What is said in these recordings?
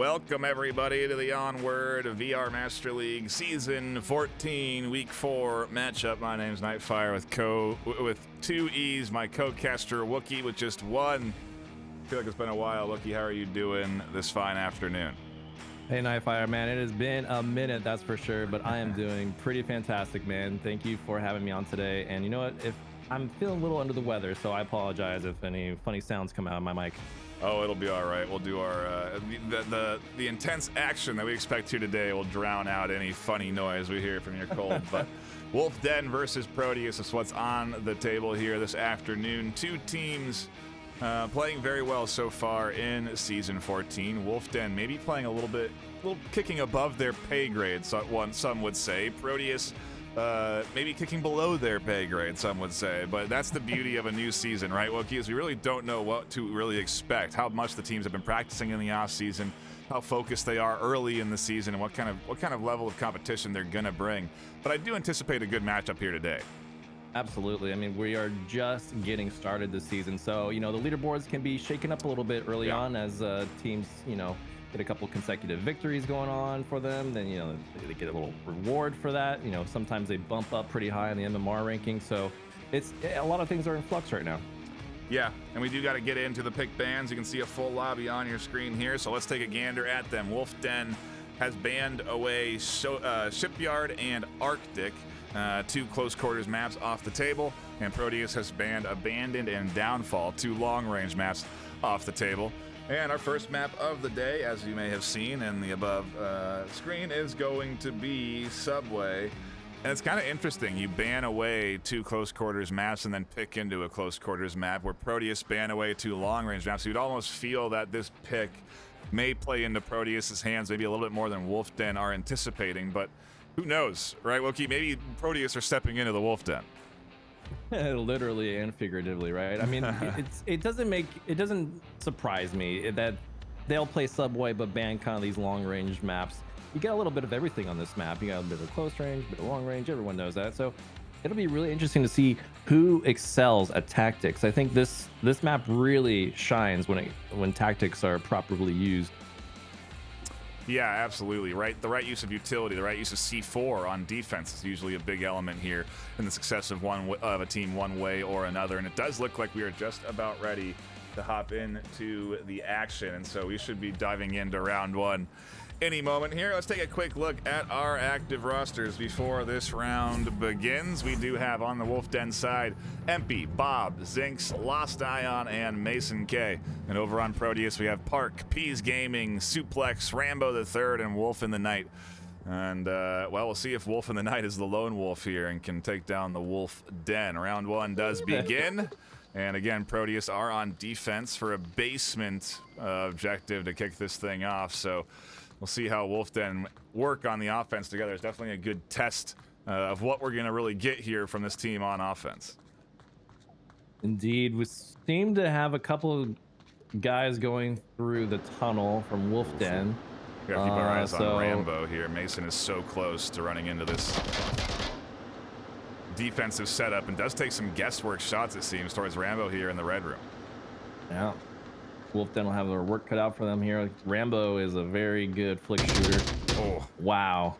Welcome everybody to the Onward VR Master League Season 14 Week 4 matchup. My name's NightFiree with two E's, my co-caster Wookie with just one. I feel like it's been a while. Wookie, how are you doing this fine afternoon? Hey NightFiree, man, it has been a minute, that's for sure, but I am doing pretty fantastic, man. Thank you for having me on today. And you know what, if I'm feeling a little under the weather, so I apologize if any funny sounds come out of my mic. Oh, it'll be all right. We'll do our the intense action that we expect here today will drown out any funny noise we hear from your cold. But Wolf Den versus Proteus is what's on the table here this afternoon. Two teams playing very well so far in Season 14. Wolf Den maybe playing a little kicking above their pay grade, some would say. Proteus maybe kicking below their pay grade, some would say. But that's the beauty of a new season, right, Wookie? Is we really don't know what to really expect, how much the teams have been practicing in the off season, how focused they are early in the season, and what kind of level of competition they're gonna bring. But I do anticipate a good matchup here today. Absolutely. I mean, we are just getting started this season, so the leaderboards can be shaken up a little bit early on as teams get a couple consecutive victories going on for them. Then they get a little reward for that. Sometimes they bump up pretty high in the MMR ranking, so it's a lot of things are in flux right now. Yeah, and we do got to get into the pick bans. You can see a full lobby on your screen here, so let's take a gander at them. Wolf Den has banned away Shipyard and Arctic, two close quarters maps off the table, and Proteus has banned Abandoned and Downfall, two long range maps off the table. And our first map of the day, as you may have seen in the above screen, is going to be Subway. And it's kind of interesting. You ban away two close quarters maps and then pick into a close quarters map, where Proteus ban away two long range maps. So you'd almost feel that this pick may play into Proteus's hands maybe a little bit more than Wolf Den are anticipating, but who knows, right, Wookie? Maybe Proteus are stepping into the Wolf Den. Literally and figuratively, right? I mean, it doesn't surprise me that they'll play Subway but ban kind of these long range maps. You get a little bit of everything on this map. You got a bit of close range, a bit of long range. Everyone knows that. So it'll be really interesting to see who excels at tactics. I think this map really shines when tactics are properly used. Yeah, absolutely. Right. The right use of utility, the right use of C4 on defense is usually a big element here in the success of a team one way or another. And it does look like we are just about ready to hop into the action. And so we should be diving into round one any moment here. Let's take a quick look at our active rosters before this round begins. We do have on the Wolf Den side Empy, Bob, Zinx, Lost Ion, and Mason K. And over on Proteus we have Park, Peas Gaming, Suplex, Rambo the Third, and Wolf in the Night. And well, we'll see if Wolf in the Night is the lone wolf here and can take down the Wolf Den. Round one does begin. And again, Proteus are on defense for a basement objective to kick this thing off. So we'll see how Wolf Den work on the offense together. It's definitely a good test of what we're going to really get here from this team on offense. Indeed. We seem to have a couple of guys going through the tunnel from Wolf Den. We gotta keep our eyes on Rambo here. Mason is so close to running into this defensive setup and does take some guesswork shots, it seems, towards Rambo here in the red room. Yeah. Wolf Den will have their work cut out for them here. Rambo is a very good flick shooter. Oh. Wow.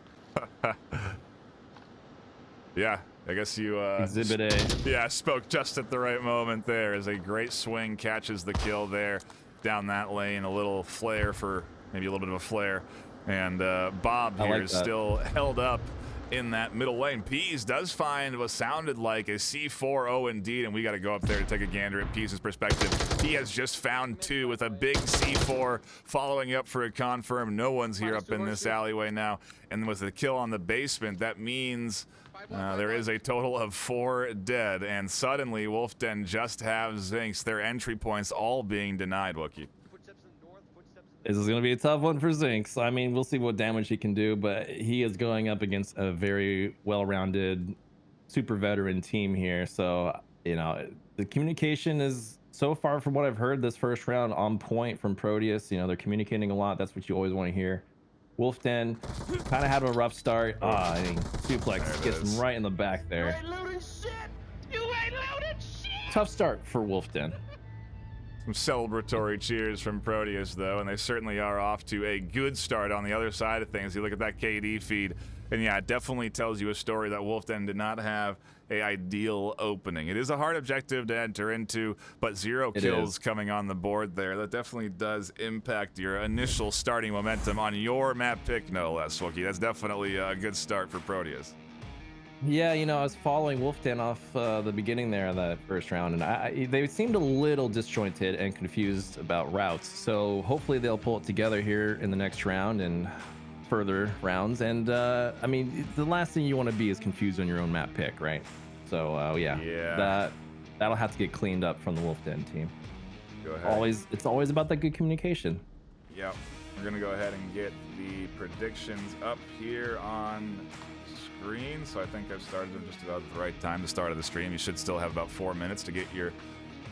Yeah, I guess you Exhibit A. Yeah, spoke just at the right moment there. As a great swing catches the kill there down that lane. A little flare for maybe a little bit of a flare. And Bob here is still held up in that middle lane. Peas does find what sounded like a C4. Oh, indeed, and we got to go up there to take a gander at Peas' perspective. He has just found two with a big C4 following up for a confirm. No one's here up in this alleyway now. And with the kill on the basement, that means there is a total of 4 dead. And suddenly, Wolf Den just have Zinx, their entry points all being denied, Wookie. This is going to be a tough one for Zinx. I mean, we'll see what damage he can do, but he is going up against a very well-rounded, super veteran team here. So, the communication is, so far from what I've heard this first round, on point from Proteus. They're communicating a lot. That's what you always want to hear. Wolf Den kind of had a rough start. I mean, Suplex gets him right in the back there. You ain't loaded shit! Tough start for Wolf Den. Some celebratory cheers from Proteus, though, and they certainly are off to a good start on the other side of things. You look at that KD feed, and yeah, it definitely tells you a story that Wolf Den did not have a ideal opening. It is a hard objective to enter into, but 0 kills coming on the board there. That definitely does impact your initial starting momentum on your map pick, no less, Wookie. That's definitely a good start for Proteus. Yeah, you know, I was following Wolfden off the beginning there of that first round, and they seemed a little disjointed and confused about routes. So hopefully they'll pull it together here in the next round and further rounds. And I mean, the last thing you want to be is confused on your own map pick, right? So yeah, that'll have to get cleaned up from the Wolfden team. Go ahead. It's always about that good communication. Yep, we're gonna go ahead and get the predictions up here on screen. So I think I've started them just about at the right time to start of the stream. You should still have about 4 minutes to get your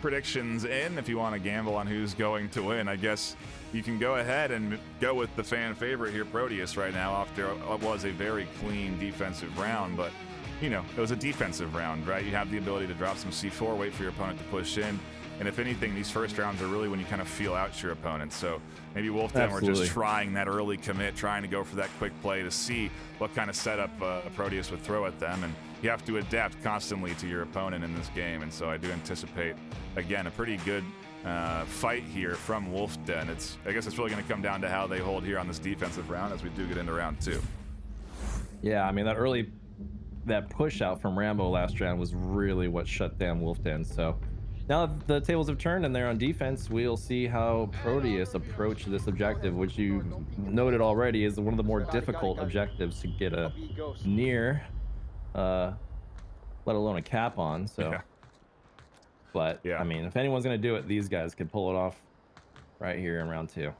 predictions in if you want to gamble on who's going to win. I guess you can go ahead and go with the fan favorite here, Proteus, right now after what was a very clean defensive round, but you know, it was a defensive round, right? You have the ability to drop some C4, wait for your opponent to push in. And if anything, these first rounds are really when you kind of feel out your opponent. So maybe Wolfden were just trying that early commit, trying to go for that quick play to see what kind of setup Proteus would throw at them. And you have to adapt constantly to your opponent in this game. And so I do anticipate, again, a pretty good fight here from Wolfden. I guess it's really going to come down to how they hold here on this defensive round as we do get into round 2. Yeah, I mean, that push out from Rambo last round was really what shut down Wolfden. So now that the tables have turned and they're on defense, we'll see how Proteus approach this objective, which you noted already is one of the more difficult objectives to get a near, let alone a cap on. So, yeah. But yeah, I mean, if anyone's going to do it, these guys could pull it off right here in round 2.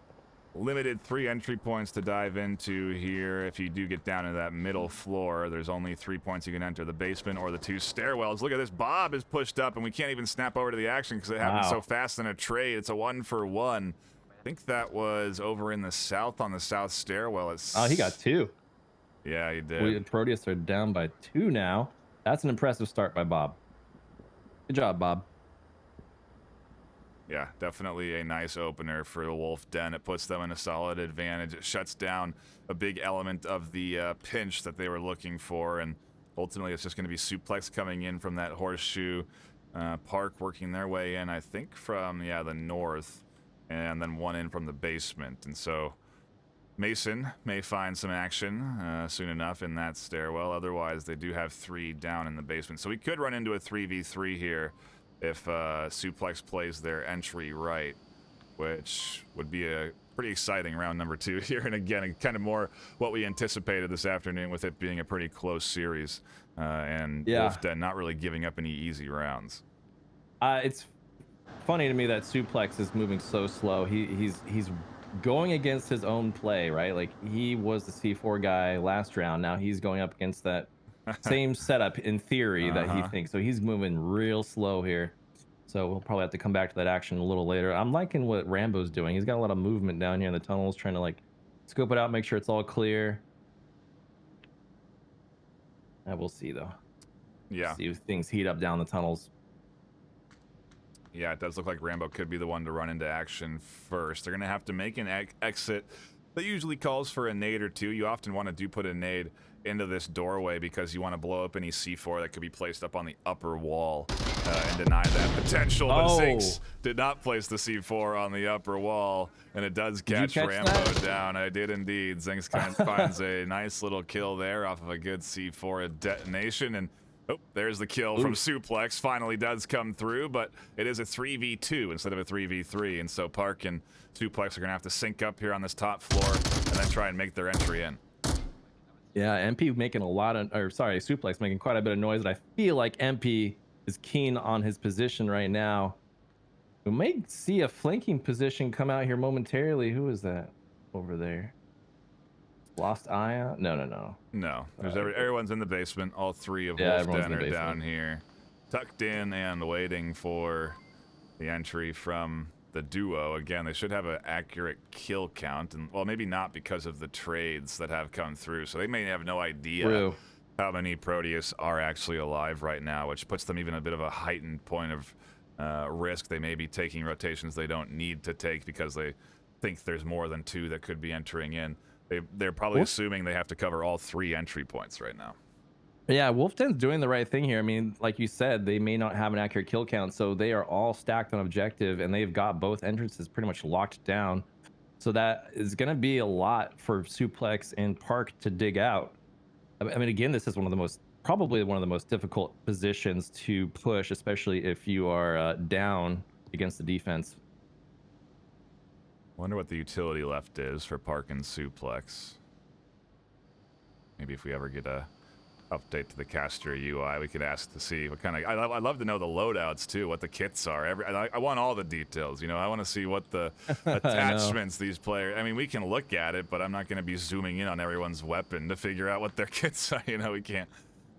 Limited 3 entry points to dive into here. If you do get down to that middle floor, there's only 3 points you can enter: the basement or the 2 stairwells. Look at this. Bob is pushed up, and we can't even snap over to the action because it happened so fast in a trade. It's a 1-for-1. I think that was over in the south on the south stairwell. Oh, he got 2. Yeah, he did. Proteus are down by 2 now. That's an impressive start by Bob. Good job, Bob. Yeah, definitely a nice opener for the Wolfden. It puts them in a solid advantage. It shuts down a big element of the pinch that they were looking for, and ultimately it's just going to be Suplex coming in from that horseshoe. Park working their way in, I think, from the north, and then one in from the basement. And so Mason may find some action soon enough in that stairwell. Otherwise, they do have 3 down in the basement. So we could run into a 3v3 here if Suplex plays their entry right, which would be a pretty exciting round number 2 here. And again, kind of more what we anticipated this afternoon, with it being a pretty close series, and Wolfden not really giving up any easy rounds. It's funny to me that Suplex is moving so slow. He's going against his own play, right? Like, he was the C4 guy last round. Now he's going up against that same setup in theory that he thinks. So he's moving real slow here. So we'll probably have to come back to that action a little later. I'm liking what Rambo's doing. He's got a lot of movement down here in the tunnels, trying to like scope it out, make sure it's all clear. And we'll see though. Yeah. See if things heat up down the tunnels. Yeah, it does look like Rambo could be the one to run into action first. They're going to have to make an exit that usually calls for a nade or 2. You often want to put a nade into this doorway because you want to blow up any C4 that could be placed up on the upper wall and deny that potential. But Zinx did not place the C4 on the upper wall, and it does catch Rambo down. I did indeed. Zinx finds a nice little kill there off of a good C4 detonation, and there's the kill from Suplex. Finally does come through, but it is a 3v2 instead of a 3v3, and so Park and Suplex are going to have to sync up here on this top floor and then try and make their entry in. Yeah, MP making Suplex making quite a bit of noise, and I feel like MP is keen on his position right now. We may see a flanking position come out here momentarily. Who is that over there? Lost Eye? No. There's everyone's in the basement. All 3 of Wolfden are down here, tucked in and waiting for the entry from the duo. Again, they should have an accurate kill count, and well, maybe not because of the trades that have come through, so they may have no idea how many Proteus are actually alive right now, which puts them even a bit of a heightened point of risk. They may be taking rotations they don't need to take because they think there's more than 2 that could be entering in. They're probably assuming they have to cover all 3 entry points right now. Yeah, Wolfden's doing the right thing here. I mean, like you said, they may not have an accurate kill count, so they are all stacked on objective, and they've got both entrances pretty much locked down. So that is going to be a lot for Suplex and Park to dig out. I mean, again, this is probably one of the most difficult positions to push, especially if you are down against the defense. Wonder what the utility left is for Park and Suplex. Maybe if we ever get a update to the caster UI, we could ask to see what kind of. I'd love to know the loadouts too, what the kits are. I want all the details. You know, I want to see what the attachments these players. I mean, we can look at it, but I'm not going to be zooming in on everyone's weapon to figure out what their kits are. You know, we can't.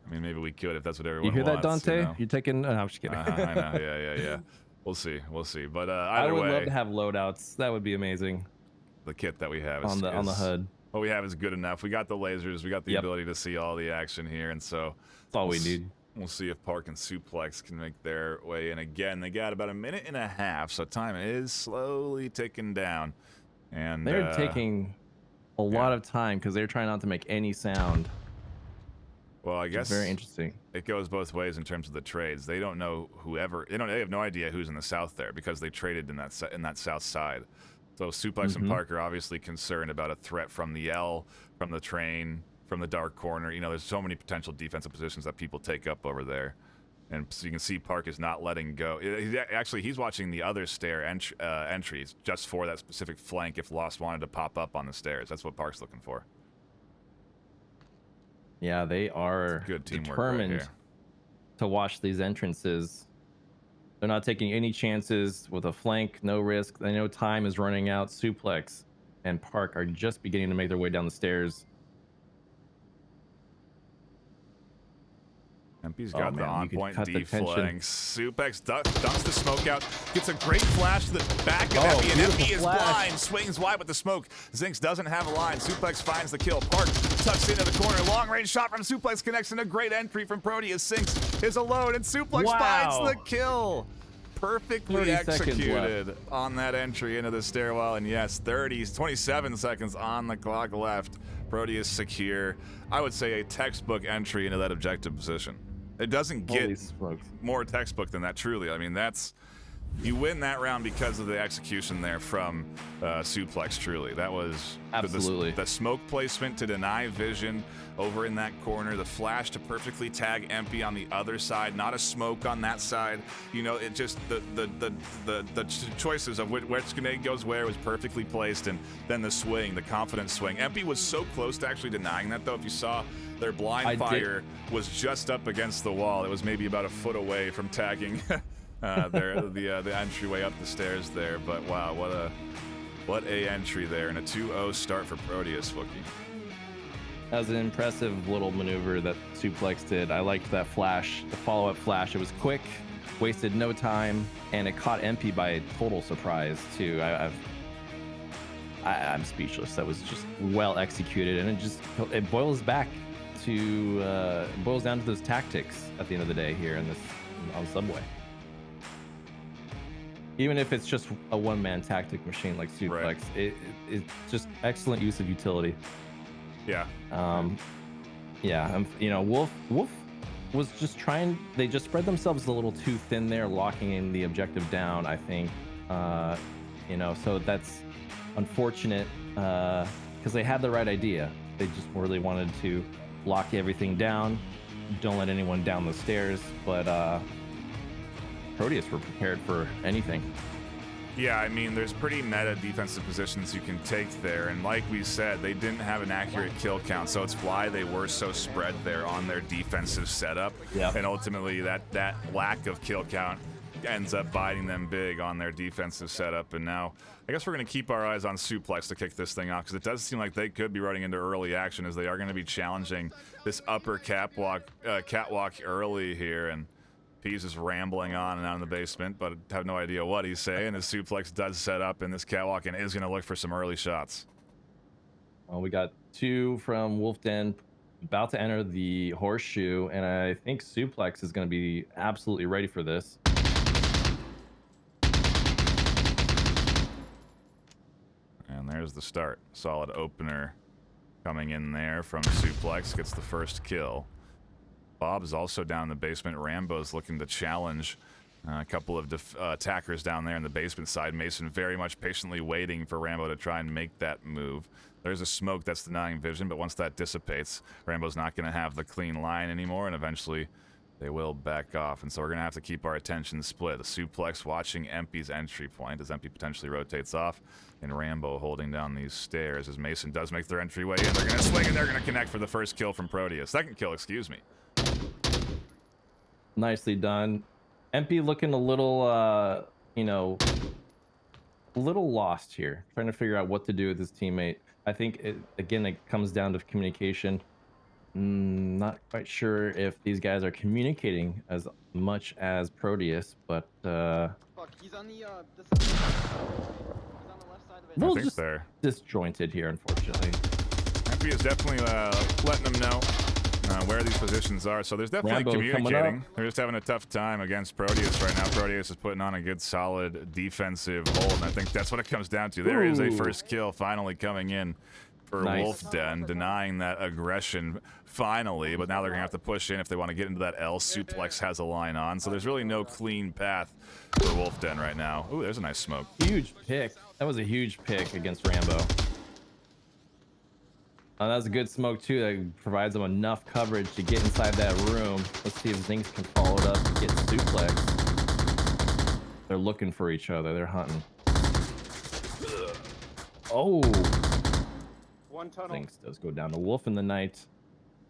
I mean, maybe we could if that's what everyone wants. You hear that, Dante? You know? You're taking. No, I'm just kidding. I know. Yeah. We'll see. But I either would way, love to have loadouts. That would be amazing. the kit that we have is on the HUD. What we have is good enough. We got the lasers. We got the ability to see all the action here, and so that's all we need. We'll see if Park and Suplex can make their way in again. They got about 1.5 minutes, so time is slowly ticking down. And they're taking a lot of time because they're trying not to make any sound. Well, I guess very interesting. It goes both ways in terms of the trades. They don't know They have no idea who's in the south there because they traded in that south side. So Suplex and Park are obviously concerned about a threat from the L, from the train, from the dark corner. You know, there's so many potential defensive positions that people take up over there. And so you can see Park is not letting go. He's watching the other stair entries just for that specific flank if Lost wanted to pop up on the stairs. That's what Park's looking for. Yeah, they are good teamwork determined right here to watch these entrances. They're not taking any chances with a flank, no risk. They know time is running out. Suplex and Park are just beginning to make their way down the stairs. MP's got the on-point deflanks. Suplex dumps the smoke out, gets a great flash to the back of MP, and MP is blind, swings wide with the smoke. Zinx doesn't have a line. Suplex finds the kill. Park tucks into the corner. Long-range shot from Suplex connects in a great entry from Proteus. Zinx is alone, and Suplex finds the kill. Perfectly executed on that entry into the stairwell, and yes, 27 seconds on the clock left. Proteus secure. I would say a textbook entry into that objective position. It doesn't get more textbook than that, truly. I mean, you win that round because of the execution there from Suplex, truly. That was absolutely the smoke placement to deny vision over in that corner, the flash to perfectly tag MP on the other side, not a smoke on that side. You know, it just the choices of which grenade goes where was perfectly placed, and then the swing, the confident swing. MP was so close to actually denying that, though. If you saw, their blind fire was just up against the wall. It was maybe about a foot away from tagging the entryway up the stairs there. But wow, what a entry there, and a 2-0 start for Proteus, Wookie. That was an impressive little maneuver that Suplex did. I liked that flash, the follow-up flash. It was quick, wasted no time, and it caught MP by a total surprise too. I'm speechless. That was just well executed, and it boils down to those tactics at the end of the day here on Subway. Even if it's just a one-man tactic machine like Suplex, it's just excellent use of utility. Yeah. Wolf was just trying. They just spread themselves a little too thin there, locking in the objective down, I think. So that's unfortunate because they had the right idea. They just really wanted to lock everything down, don't let anyone down the stairs. But Proteus were prepared for anything. Yeah, I mean, there's pretty meta defensive positions you can take there, and like we said, they didn't have an accurate kill count, so it's why they were so spread there on their defensive setup. Yep. And ultimately, that lack of kill count ends up biting them big on their defensive setup. And now, I guess we're going to keep our eyes on Suplex to kick this thing off, because it does seem like they could be running into early action, as they are going to be challenging this upper catwalk early here. And Pease is rambling on and out in the basement, but I have no idea what he's saying as Suplex does set up in this catwalk and is going to look for some early shots. Well, we got 2 from Wolfden about to enter the horseshoe, and I think Suplex is going to be absolutely ready for this. there's the start. Solid opener coming in there from Suplex, gets the first kill. Bob is also down in the basement. Rambo's looking to challenge a couple of attackers down there in the basement side. Mason very much patiently waiting for Rambo to try and make that move. There's a smoke that's denying vision, but once that dissipates, Rambo's not going to have the clean line anymore, and eventually they will back off. And so we're going to have to keep our attention split. The Suplex watching Empy's entry point as Empy potentially rotates off, and Rambo holding down these stairs as Mason does make their entryway in. They're going to swing, and they're going to connect for the first kill from Proteus. Second kill, excuse me. Nicely done. Empy looking a little, you know, a little lost here, trying to figure out what to do with his teammate. I think, again, it comes down to communication. Not quite sure if these guys are communicating as much as Proteus, but Fuck, he's on the he's on the left side of it. little think just they're disjointed here, unfortunately. Empy is definitely letting them know where these positions are. So there's definitely Rambo communicating. They're just having a tough time against Proteus right now. Proteus is putting on a good, solid defensive hold, and I think that's what it comes down to. There is a first kill finally coming in for Nice. Wolfden, denying that aggression finally, but now they're going to have to push in if they want to get into that L. Suplex has a line on, so there's really no clean path for Wolfden right now. Ooh, there's a nice smoke. Huge pick. That was a huge pick against Rambo. That was a good smoke too. That provides them enough coverage to get inside that room. Let's see if Zinx can follow it up and get Suplex. They're looking for each other. They're hunting. Oh, One tunnel. Zinx does go down to Wolf in the night.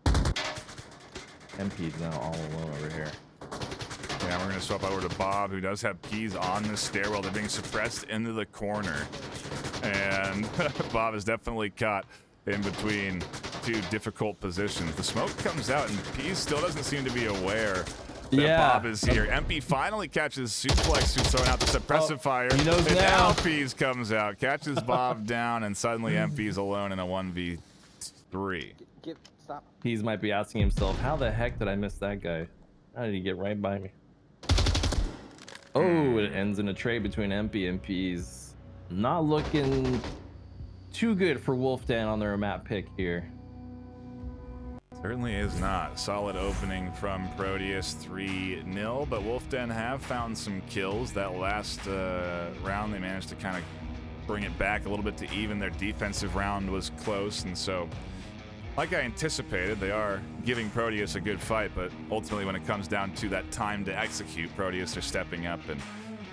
MP's now all alone over here. Yeah, we're going to swap over to Bob, who does have keys on the stairwell. They're being suppressed into the corner. And Bob is definitely caught in between two difficult positions. The smoke comes out, and Pease still doesn't seem to be aware that Bob is here. MP finally catches Suplex, who's throwing out the suppressive fire. He knows and now. Pease comes out, catches Bob down, and suddenly MP's alone in a 1v3. Stop. Pease might be asking himself, how the heck did I miss that guy? How did he get right by me? Oh, it ends in a trade between MP and Pease. Not looking too good for Wolfden on their map pick here. Certainly is not. Solid opening from Proteus, 3-0, but Wolfden have found some kills. That last round, they managed to kind of bring it back a little bit to even. Their defensive round was close, and so, like I anticipated, they are giving Proteus a good fight, but ultimately when it comes down to that time to execute, Proteus are stepping up and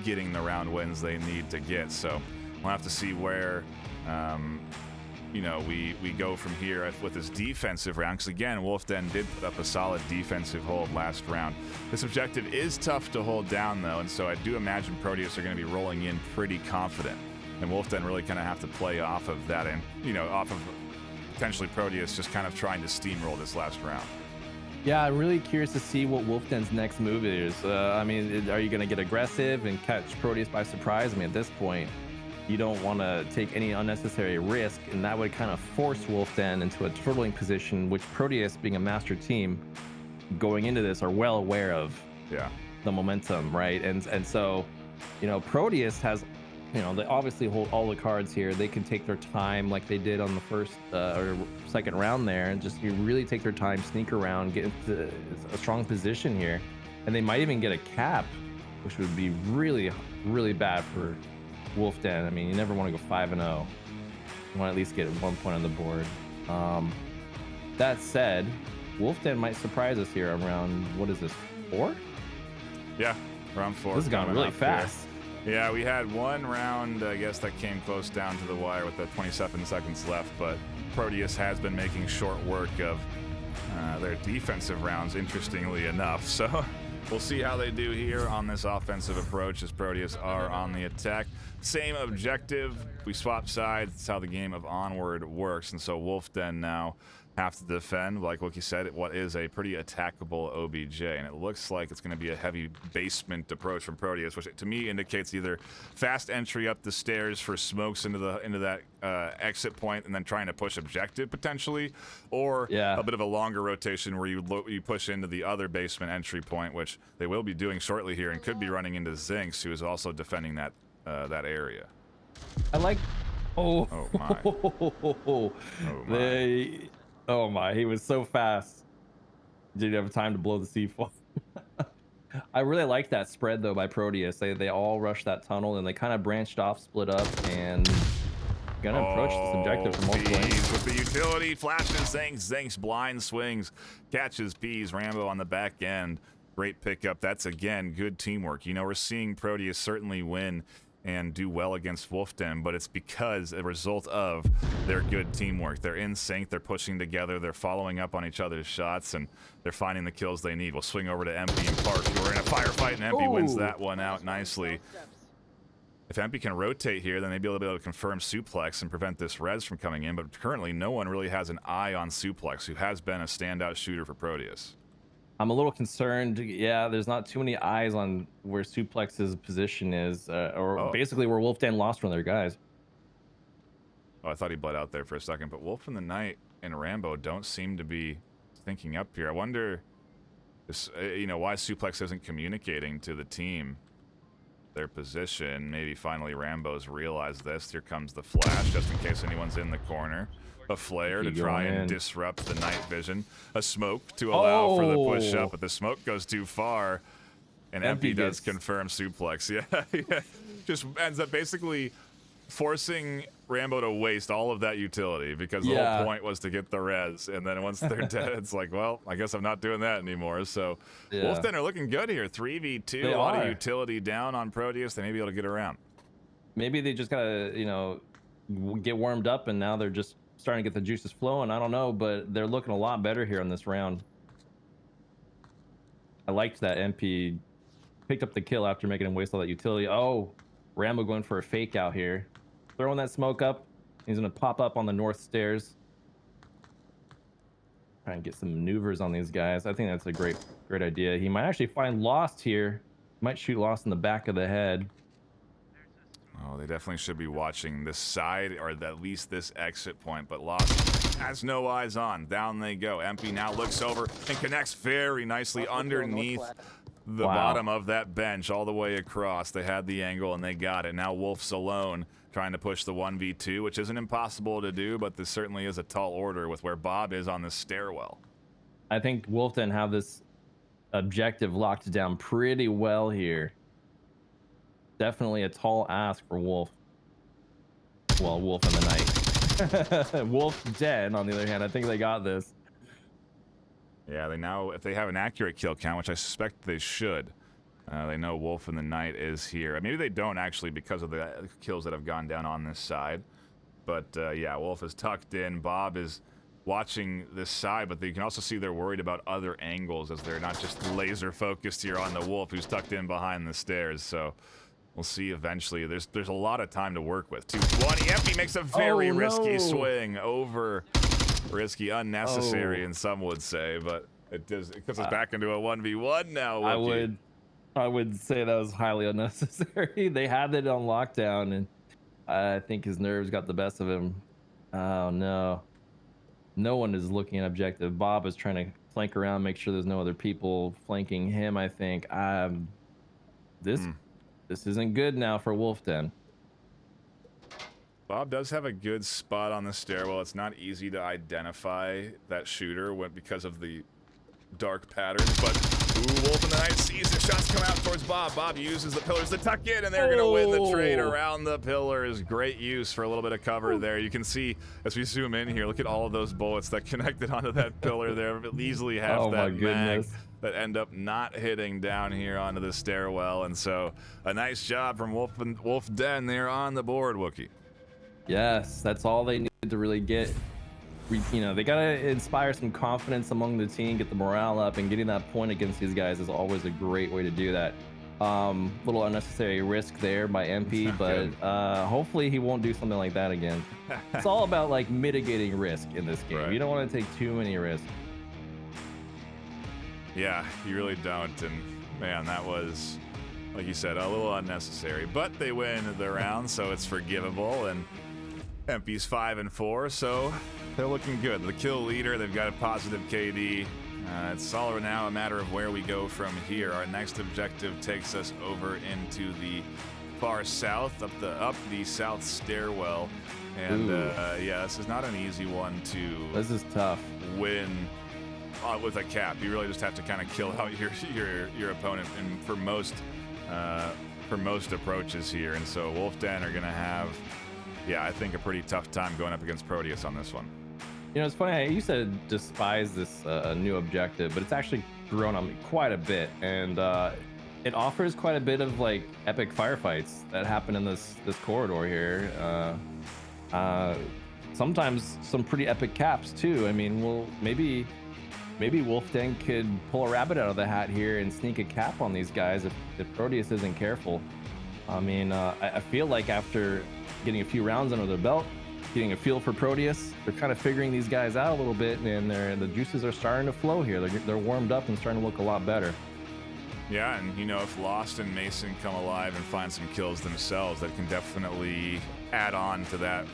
getting the round wins they need to get. So we'll have to see where you know, we go from here with this defensive round, because again, Wolfden did put up a solid defensive hold last round. This objective is tough to hold down though, and so I do imagine Proteus are going to be rolling in pretty confident, and Wolfden really kind of have to play off of that, and you know, off of potentially Proteus just kind of trying to steamroll this last round. Yeah, I'm really curious to see what Wolfden's next move is. I mean, are you going to get aggressive and catch Proteus by surprise? I mean, at this point, you don't want to take any unnecessary risk, and that would kind of force Wolfden into a turtling position, which Proteus, being a master team, going into this, are well aware of. Yeah. The momentum, right? And so, you know, Proteus has, you know, they obviously hold all the cards here. They can take their time like they did on the first or second round there, and just you really take their time, sneak around, get into a strong position here, and they might even get a cap, which would be really, really bad for Wolfden. I mean, you never want to go 5-0. You want to at least get 1 point on the board. That said, Wolfden might surprise us here around, what is this, 4? Yeah, round 4. This has gone really fast. Yeah, we had one round, I guess, that came close down to the wire with the 27 seconds left, but Proteus has been making short work of their defensive rounds, interestingly enough. So we'll see how they do here on this offensive approach as Proteus are on the attack. Same objective. We swap sides. That's how the game of Onward works. And so Wolfden now have to defend, like Wookie said, what is a pretty attackable OBJ. And it looks like it's going to be a heavy basement approach from Proteus, which to me indicates either fast entry up the stairs for smokes into that exit point and then trying to push objective potentially, or a bit of a longer rotation where you push into the other basement entry point, which they will be doing shortly here, and could be running into Zinx, who is also defending that area. I like Oh, Oh my. Oh my. they, oh my, he was so fast. Didn't have time to blow the C4. I really like that spread though by Proteus. They all rushed that tunnel and they kind of branched off, split up, and gonna approach this objective from multiple Peas angles. with the utility, flashes Zinks, blind swings, catches Peas, Rambo on the back end. Great pickup. That's, again, good teamwork. You know, we're seeing Proteus certainly win and do well against Wolfden, but it's because a result of their good teamwork. They're in sync, they're pushing together, they're following up on each other's shots, and they're finding the kills they need. We'll swing over to MP and Park, who are in a firefight, and MP wins that one out nicely. If MP can rotate here, then they'd be able to confirm Suplex and prevent this res from coming in, but currently no one really has an eye on Suplex, who has been a standout shooter for Proteus. I'm a little concerned. Yeah, there's not too many eyes on where Suplex's position is, or basically where Wolfden lost one of their guys. Oh, I thought he bled out there for a second, but Wolf in the Night and Rambo don't seem to be thinking up here. I wonder, why Suplex isn't communicating to the team their position. Maybe finally Rambo's realized this. Here comes the flash, just in case anyone's in the corner. A flare to try and disrupt the night vision. A smoke to allow for the push up, but the smoke goes too far. And MP does confirm Suplex. Yeah. Just ends up basically forcing Rambo to waste all of that utility because the whole point was to get the res. And then once they're dead, it's like, well, I guess I'm not doing that anymore. So Wolfden are looking good here. 3v2, a lot of utility down on Proteus. They may be able to get around. Maybe they just gotta, get warmed up and now they're just starting to get the juices flowing. I don't know, but they're looking a lot better here in this round. I liked that MP picked up the kill after making him waste all that utility. Oh, Rambo going for a fake out here. Throwing that smoke up. He's going to pop up on the north stairs. Try and get some maneuvers on these guys. I think that's a great idea. He might actually find Lost here. Might shoot Lost in the back of the head. Oh, they definitely should be watching this side, or at least this exit point, but Lost has no eyes on. Down they go. MP now looks over and connects very nicely underneath the bottom of that bench all the way across. They had the angle and they got it. Now Wolf's alone trying to push the 1v2, which isn't impossible to do, but this certainly is a tall order with where Bob is on the stairwell. I think Wolfden have this objective locked down pretty well here. Definitely a tall ask for Wolf. Well, Wolf in the Night. Wolf dead, on the other hand. I think they got this. Yeah, they now, if they have an accurate kill count, which I suspect they should, they know Wolf in the Night is here. Maybe they don't actually because of the kills that have gone down on this side. But yeah, Wolf is tucked in. Bob is watching this side, but you can also see they're worried about other angles as they're not just laser focused here on the Wolf who's tucked in behind the stairs. So we'll see eventually. There's a lot of time to work with. 220. MP makes a very risky swing over. Risky, unnecessary, and some would say, but it puts us back into a 1v1 now. Wookie. I would say that was highly unnecessary. They had it on lockdown, and I think his nerves got the best of him. Oh no. No one is looking at objective. Bob is trying to flank around, make sure there's no other people flanking him, I think. This isn't good now for Wolfden. Bob does have a good spot on the stairwell. It's not easy to identify that shooter because of the dark patterns, but Wolf in the Night sees the shots come out towards Bob. Bob uses the pillars to tuck in, and they're going to win the trade around the pillars. Great use for a little bit of cover there. You can see, as we zoom in here, look at all of those bullets that connected onto that pillar there. Easily half that mag that end up not hitting down here onto the stairwell. And so a nice job from Wolfden there on the board, Wookie. Yes, that's all they needed to really get. They gotta inspire some confidence among the team, get the morale up, and getting that point against these guys is always a great way to do that. Little unnecessary risk there by MP, but hopefully he won't do something like that again. It's all about like mitigating risk in this game. Right. You don't want to take too many risks. Yeah, you really don't. And man, that was, like you said, a little unnecessary. But they win the round, so it's forgivable. And MP's 5-4, so they're looking good. The kill leader, they've got a positive KD. It's all now a matter of where we go from here. Our next objective takes us over into the far south, up the south stairwell, And yeah, this is not an easy one to This is tough. win with a cap. You really just have to kind of kill out your opponent, and for most approaches here. And so Wolfden are gonna have, yeah, I think a pretty tough time going up against Proteus on this one. You know, it's funny. I used to despise this new objective, but it's actually grown on me quite a bit, and it offers quite a bit of like epic firefights that happen in this corridor here. Sometimes some pretty epic caps too. I mean, well, maybe Wolfden could pull a rabbit out of the hat here and sneak a cap on these guys if Proteus isn't careful. I mean, I feel like after getting a few rounds under their belt, getting a feel for Proteus, they're kind of figuring these guys out a little bit, and the juices are starting to flow here. They're warmed up and starting to look a lot better. Yeah, and you know, if Lost and Mason come alive and find some kills themselves, that can definitely add on to that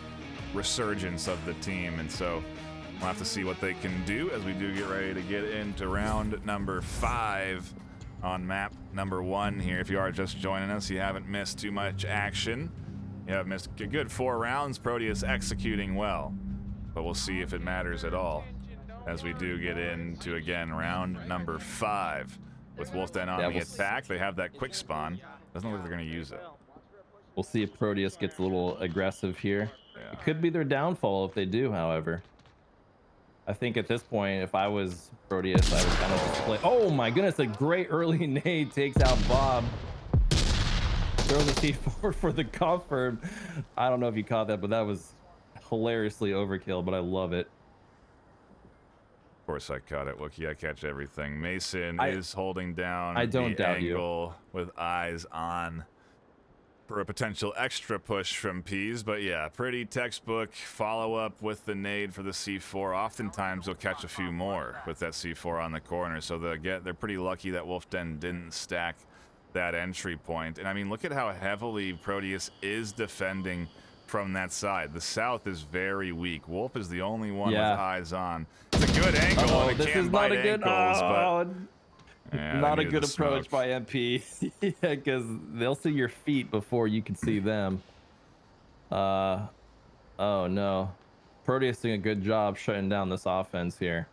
resurgence of the team. And so we'll have to see what they can do as we do get ready to get into round number 5 on map number 1 here. If you are just joining us, you haven't missed too much action. You have missed a good 4 rounds. Proteus executing well, but we'll see if it matters at all as we do get into, again, round number 5. With Wolfden on the attack, they have that quick spawn. Doesn't look like they're going to use it. We'll see if Proteus gets a little aggressive here. Yeah. It could be their downfall if they do, however. I think at this point, if I was Proteus, I would kind of just play. Oh my goodness, a great early nade takes out Bob. Throws a C4 for the confirm. I don't know if you caught that, but that was hilariously overkill, but I love it. Of course I caught it, Wookie. I catch everything. Mason is holding down the angle with eyes on for a potential extra push from Peas. But yeah, pretty textbook follow-up with the nade for the C4. Oftentimes they'll catch a few more with that C4 on the corner, so they're pretty lucky that Wolfden didn't stack that entry point. And I mean, look at how heavily Proteus is defending from that side. The south is very weak. Wolf is the only one with eyes on. It's a good angle, and it can bite ankles, but yeah, not a good approach by MP. Yeah, because they'll see your feet before you can see them. Oh no. Proteus doing a good job shutting down this offense here.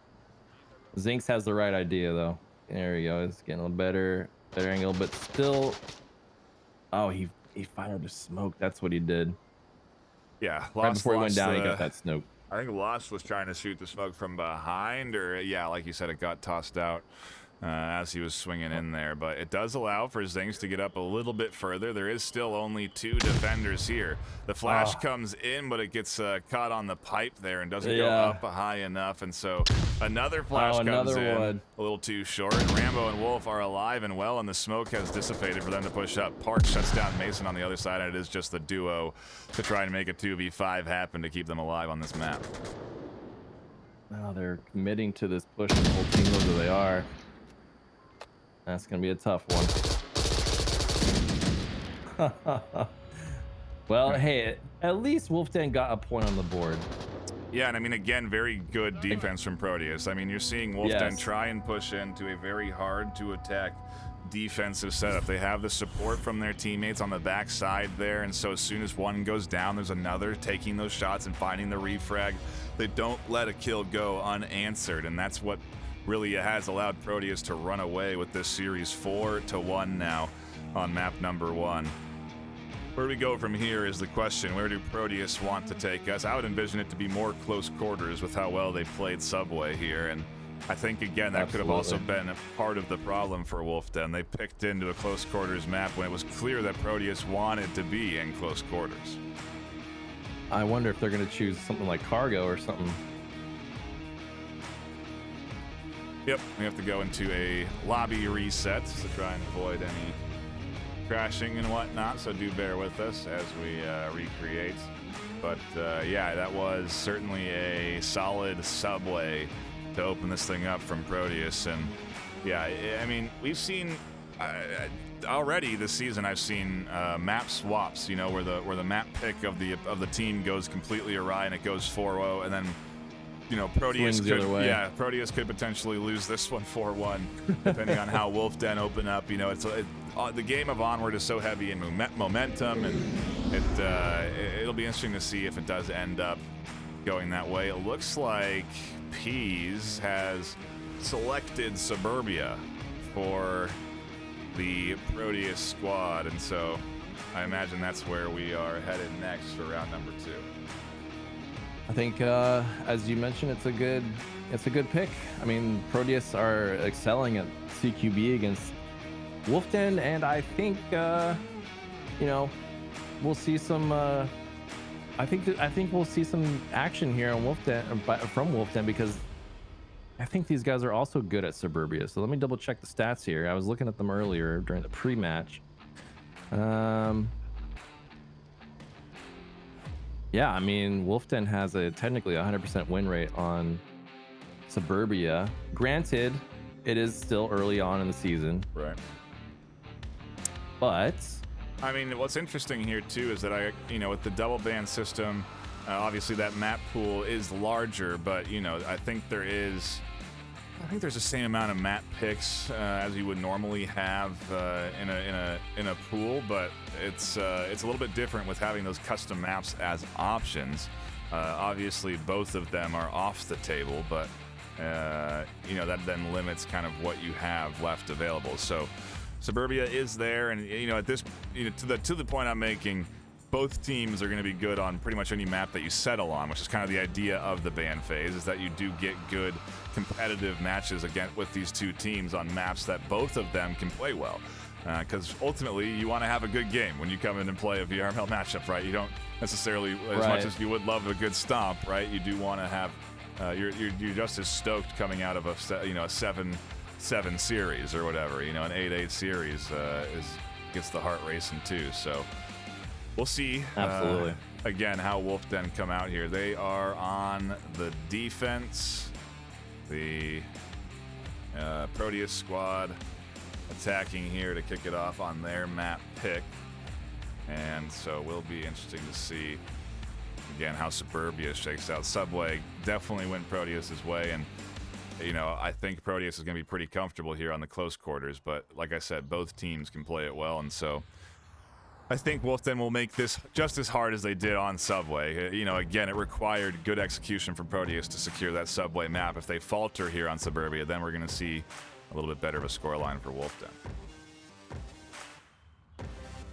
Zinx has the right idea though. There we go. It's getting a little better angle, but still. Oh, he fired a smoke. That's what he did. Yeah, right before he went down, he got that smoke. I think Lost was trying to shoot the smoke from behind, or yeah, like you said, it got tossed out as he was swinging in there. But it does allow for Zinx to get up a little bit further. There is still only 2 defenders here. The flash comes in, but it gets caught on the pipe there and doesn't go up high enough. And so another flash comes in, a little too short. And Rambo and Wolf are alive and well, and the smoke has dissipated for them to push up. Park shuts down Mason on the other side, and it is just the duo to try and make a 2v5 happen to keep them alive on this map. Now they're committing to this push, and the whole team knows who they are. That's gonna be a tough one. Well, hey, at least Wolfden got a point on the board. Yeah, and I mean, again, very good defense from Proteus. I mean, you're seeing Wolfden try and push into a very hard to attack defensive setup. They have the support from their teammates on the back side there, and so as soon as one goes down, there's another taking those shots and finding the refrag. They don't let a kill go unanswered, and that's what really has allowed Proteus to run away with this series 4-1 now on map number 1. Where do we go from here is the question. Where do Proteus want to take us? I would envision it to be more close quarters with how well they played Subway here, and I think, again, that could have also been a part of the problem for Wolfden. They picked into a close quarters map when it was clear that Proteus wanted to be in close quarters. I wonder if they're going to choose something like cargo or something. Yep, we have to go into a lobby reset to try and avoid any crashing and whatnot, so do bear with us as we recreate. But yeah, that was certainly a solid Subway to open this thing up from Proteus. And yeah, I mean, we've seen already this season, I've seen map swaps, you know, where the map pick of the team goes completely awry and it goes 4-0, and then, you know, Proteus could potentially lose this one 4-1, depending on how Wolfden open up. You know, the game of Onward is so heavy in momentum, and It'll be interesting to see if it does end up going that way. It looks like Peas has selected Suburbia for the Proteus squad, and so I imagine that's where we are headed next for round number 2. I think, as you mentioned, it's a good pick. I mean, Proteus are excelling at CQB against Wolf Den, and I think we'll see some. I think we'll see some action here on from Wolf Den, because I think these guys are also good at Suburbia. So let me double check the stats here. I was looking at them earlier during the pre-match. Yeah, I mean, Wolfden has technically 100% win rate on Suburbia. Granted, it is still early on in the season. Right. But I mean, what's interesting here too is that with the double ban system, obviously that map pool is larger, but I think there's the same amount of map picks as you would normally have in a pool, but it's a little bit different with having those custom maps as options. Obviously, both of them are off the table, but that then limits kind of what you have left available. So Suburbia is there, and at this, to the point I'm making, both teams are going to be good on pretty much any map that you settle on, which is kind of the idea of the ban phase, is that you do get good competitive matches again with these two teams on maps that both of them can play well. Because ultimately, you want to have a good game when you come in and play a VRML matchup, right? You don't necessarily, as much as you would love a good stomp, right? You do want to have, you're just as stoked coming out of a 7-7 series or whatever, an 8-8 series gets the heart racing too. So we'll see. Absolutely. Again, how Wolf Den come out here. They are on the defense. The Proteus squad attacking here to kick it off on their map pick. And so will be interesting to see, again, how Suburbia shakes out. Subway definitely went Proteus's way, and I think Proteus is going to be pretty comfortable here on the close quarters, but like I said, both teams can play it well, and so I think Wolfden will make this just as hard as they did on Subway. Again, it required good execution from Proteus to secure that Subway map. If they falter here on Suburbia, then we're going to see a little bit better of a scoreline for Wolfden.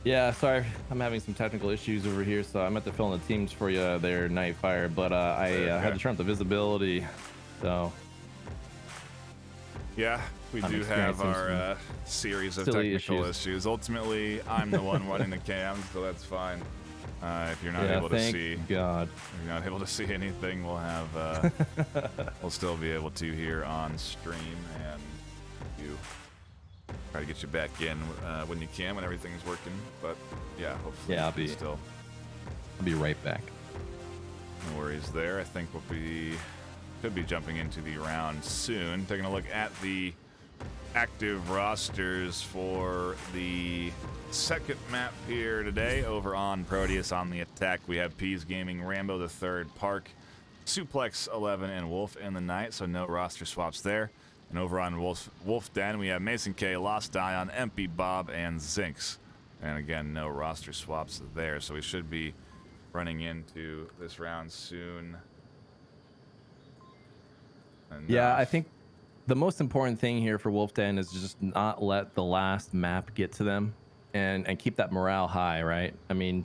yeah, sorry, I'm having some technical issues over here, so I meant to fill in the teams for you there, NightFiree, but I had to turn up the visibility, so. Yeah, we do have our series of technical issues. Ultimately, I'm the one running the cams, so that's fine. If you're not able to see, God. If you're not able to see anything, we'll have we'll still be able to here on stream, and you try to get you back in when you can, when everything's working. But yeah, hopefully, yeah, I'll be right back. No worries there. I think should be jumping into the round soon. Taking a look at the active rosters for the second map here today. Over on Proteus on the attack, we have Peas Gaming, Rambo the Third, Park, Suplex 11, and Wolf in the Night, so no roster swaps there. And over on Wolf Den, we have Mason K, Lost Ion, Empty Bob, and Zinx. And again, no roster swaps there, so we should be running into this round soon. Yeah, I think the most important thing here for Wolfden is just not let the last map get to them, and keep that morale high, right? I mean,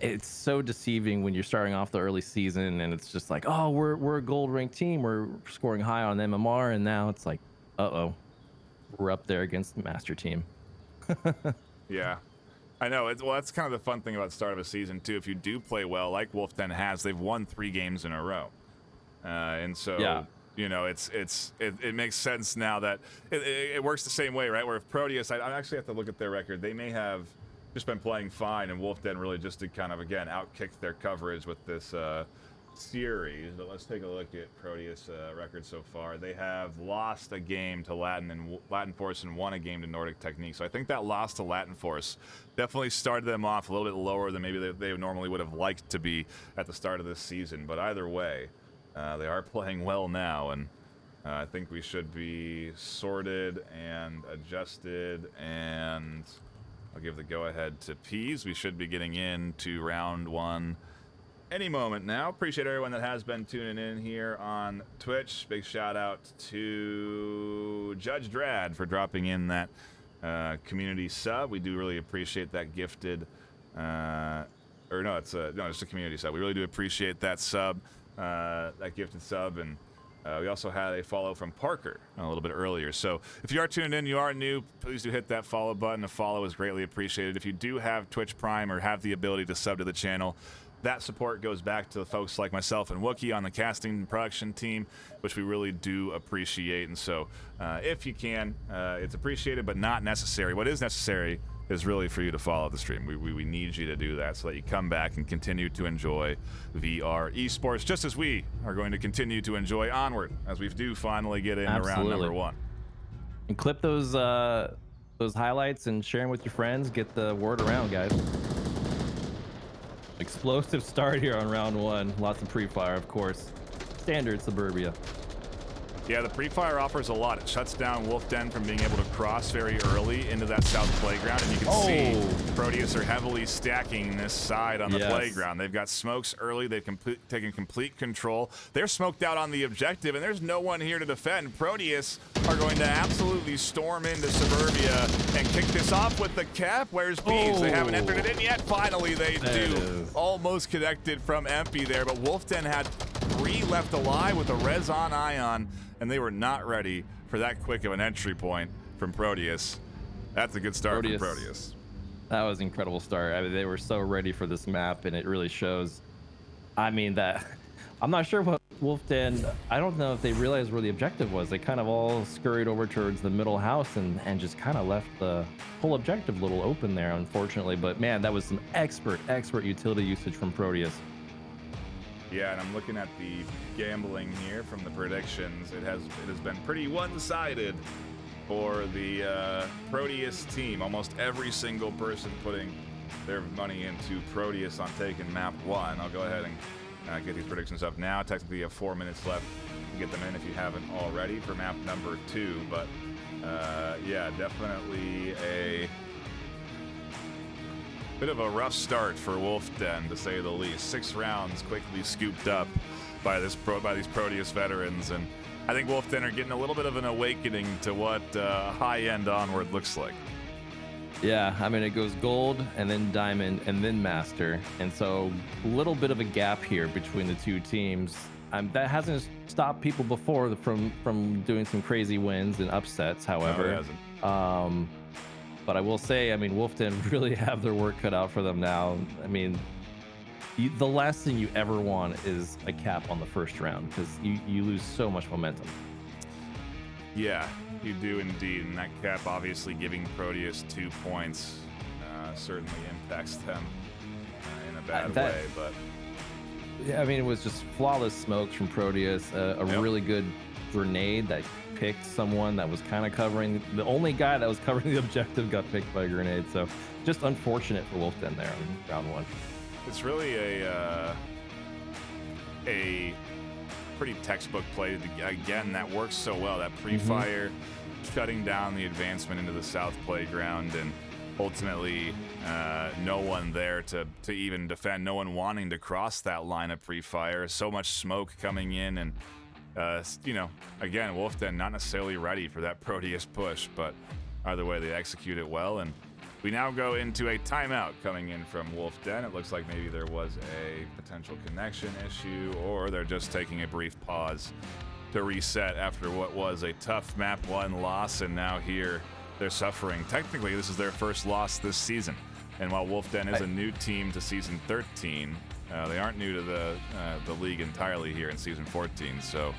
it's so deceiving when you're starting off the early season and it's just like, oh, we're a gold ranked team, we're scoring high on MMR, and now it's like, uh-oh, we're up there against the master team. Yeah. I know. Well, that's kind of the fun thing about the start of a season, too. If you do play well, like Wolfden has, they've won 3 games in a row. And so... yeah. It makes sense now that it works the same way, right? Where if Proteus, I actually have to look at their record. They may have just been playing fine, and Wolfden really just did kind of, again, outkick their coverage with this series. But let's take a look at Proteus' record so far. They have lost a game to Latin Force and won a game to Nordic Technique. So I think that loss to Latin Force definitely started them off a little bit lower than maybe they normally would have liked to be at the start of this season. But either way, they are playing well now, and I think we should be sorted and adjusted and I'll give the go-ahead to Peas. We should be getting into round one any moment now. Appreciate everyone that has been tuning in here on Twitch. Big shout out to Judge Drad for dropping in that community sub. We do really appreciate that gifted, it's a community sub. We really do appreciate that sub, that gifted sub, and we also had a follow from Parker a little bit earlier. So if you are tuned in, you are new, please do hit that follow button. A follow is greatly appreciated. If you do have Twitch Prime or have the ability to sub to the channel, that support goes back to the folks like myself and Wookie on the casting and production team, which we really do appreciate. And so if you can, it's appreciated, but not necessary. What is necessary is really for you to follow the stream. We need you to do that so that you come back and continue to enjoy VR esports, just as we are going to continue to enjoy Onward as we do finally get in round number one. And clip those highlights and share them with your friends. Get the word around, guys. Explosive start here on round one. Lots of pre-fire, of course. Standard suburbia. Yeah, the pre-fire offers a lot. It shuts down Wolf Den from being able to cross very early into that south playground, and you can see Proteus are heavily stacking this side on the playground. They've got smokes early. They've taken complete control. They're smoked out on the objective, and there's no one here to defend. Proteus are going to absolutely storm into suburbia and kick this off with the cap. Where's Bees? They haven't entered it in yet. Finally, they do. Almost connected from Empy there, but Wolf Den had 3 left alive with a res on Ion, and they were not ready for that quick of an entry point from Proteus. That's a good start for Proteus. That was an incredible start. I mean, they were so ready for this map, and it really shows. I mean, that I'm not sure what Wolf Den, I don't know if they realized where the objective was. They kind of all scurried over towards the middle house and just kind of left the whole objective a little open there, unfortunately. But man, that was some expert utility usage from Proteus. Yeah, and I'm looking at the gambling here from the predictions. It has been pretty one-sided for the Proteus team. Almost every single person putting their money into Proteus on taking map 1. I'll go ahead and get these predictions up now. Technically, you have 4 minutes left to get them in if you haven't already for map number 2. But yeah, definitely a bit of a rough start for Wolf Den, to say the least. 6 rounds quickly scooped up by these Proteus veterans, and I think Wolf Den are getting a little bit of an awakening to what high-end Onward looks like. Yeah, I mean, it goes gold and then diamond and then master, and so a little bit of a gap here between the two teams. That hasn't stopped people before from doing some crazy wins and upsets, however. No, it hasn't. But I will say, I mean, Wolf Den really have their work cut out for them now. I mean, the last thing you ever want is a cap on the first round, because you lose so much momentum. Yeah, you do indeed. And that cap obviously giving Proteus 2 points certainly impacts them in a bad way. But yeah, I mean, it was just flawless smokes from Proteus, a really good grenade that picked someone that was kind of covering. The only guy that was covering the objective got picked by a grenade, so just unfortunate for Wolf Den there on round 1. It's really a pretty textbook play. Again, that works so well. That pre-fire, shutting down the advancement into the south playground, and ultimately no one there to even defend, no one wanting to cross that line of pre-fire. So much smoke coming in, and again, Wolf Den not necessarily ready for that Proteus push, but either way, they execute it well. And we now go into a timeout coming in from Wolf Den. It looks like maybe there was a potential connection issue, or they're just taking a brief pause to reset after what was a tough map 1 loss, and now here they're suffering. Technically, this is their first loss this season. And while Wolf Den is a new team to season 13, they aren't new to the league entirely here in season 14, so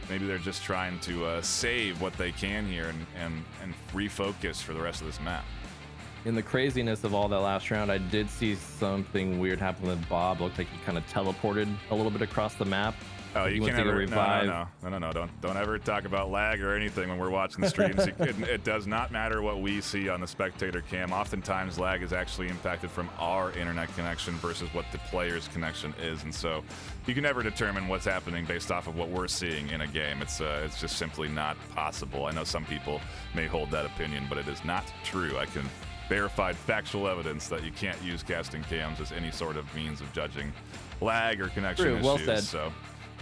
maybe they're just trying to save what they can here and refocus for the rest of this map. In the craziness of all that last round, I did see something weird happen with Bob. Looked like he kind of teleported a little bit across the map. Oh, you can't ever revive. No. Don't ever talk about lag or anything when we're watching the streams. It does not matter what we see on the spectator cam. Oftentimes, lag is actually impacted from our internet connection versus what the player's connection is, and so you can never determine what's happening based off of what we're seeing in a game. It's just simply not possible. I know some people may hold that opinion, but it is not true. I can verified factual evidence that you can't use casting cams as any sort of means of judging lag or connection True, issues. well said. So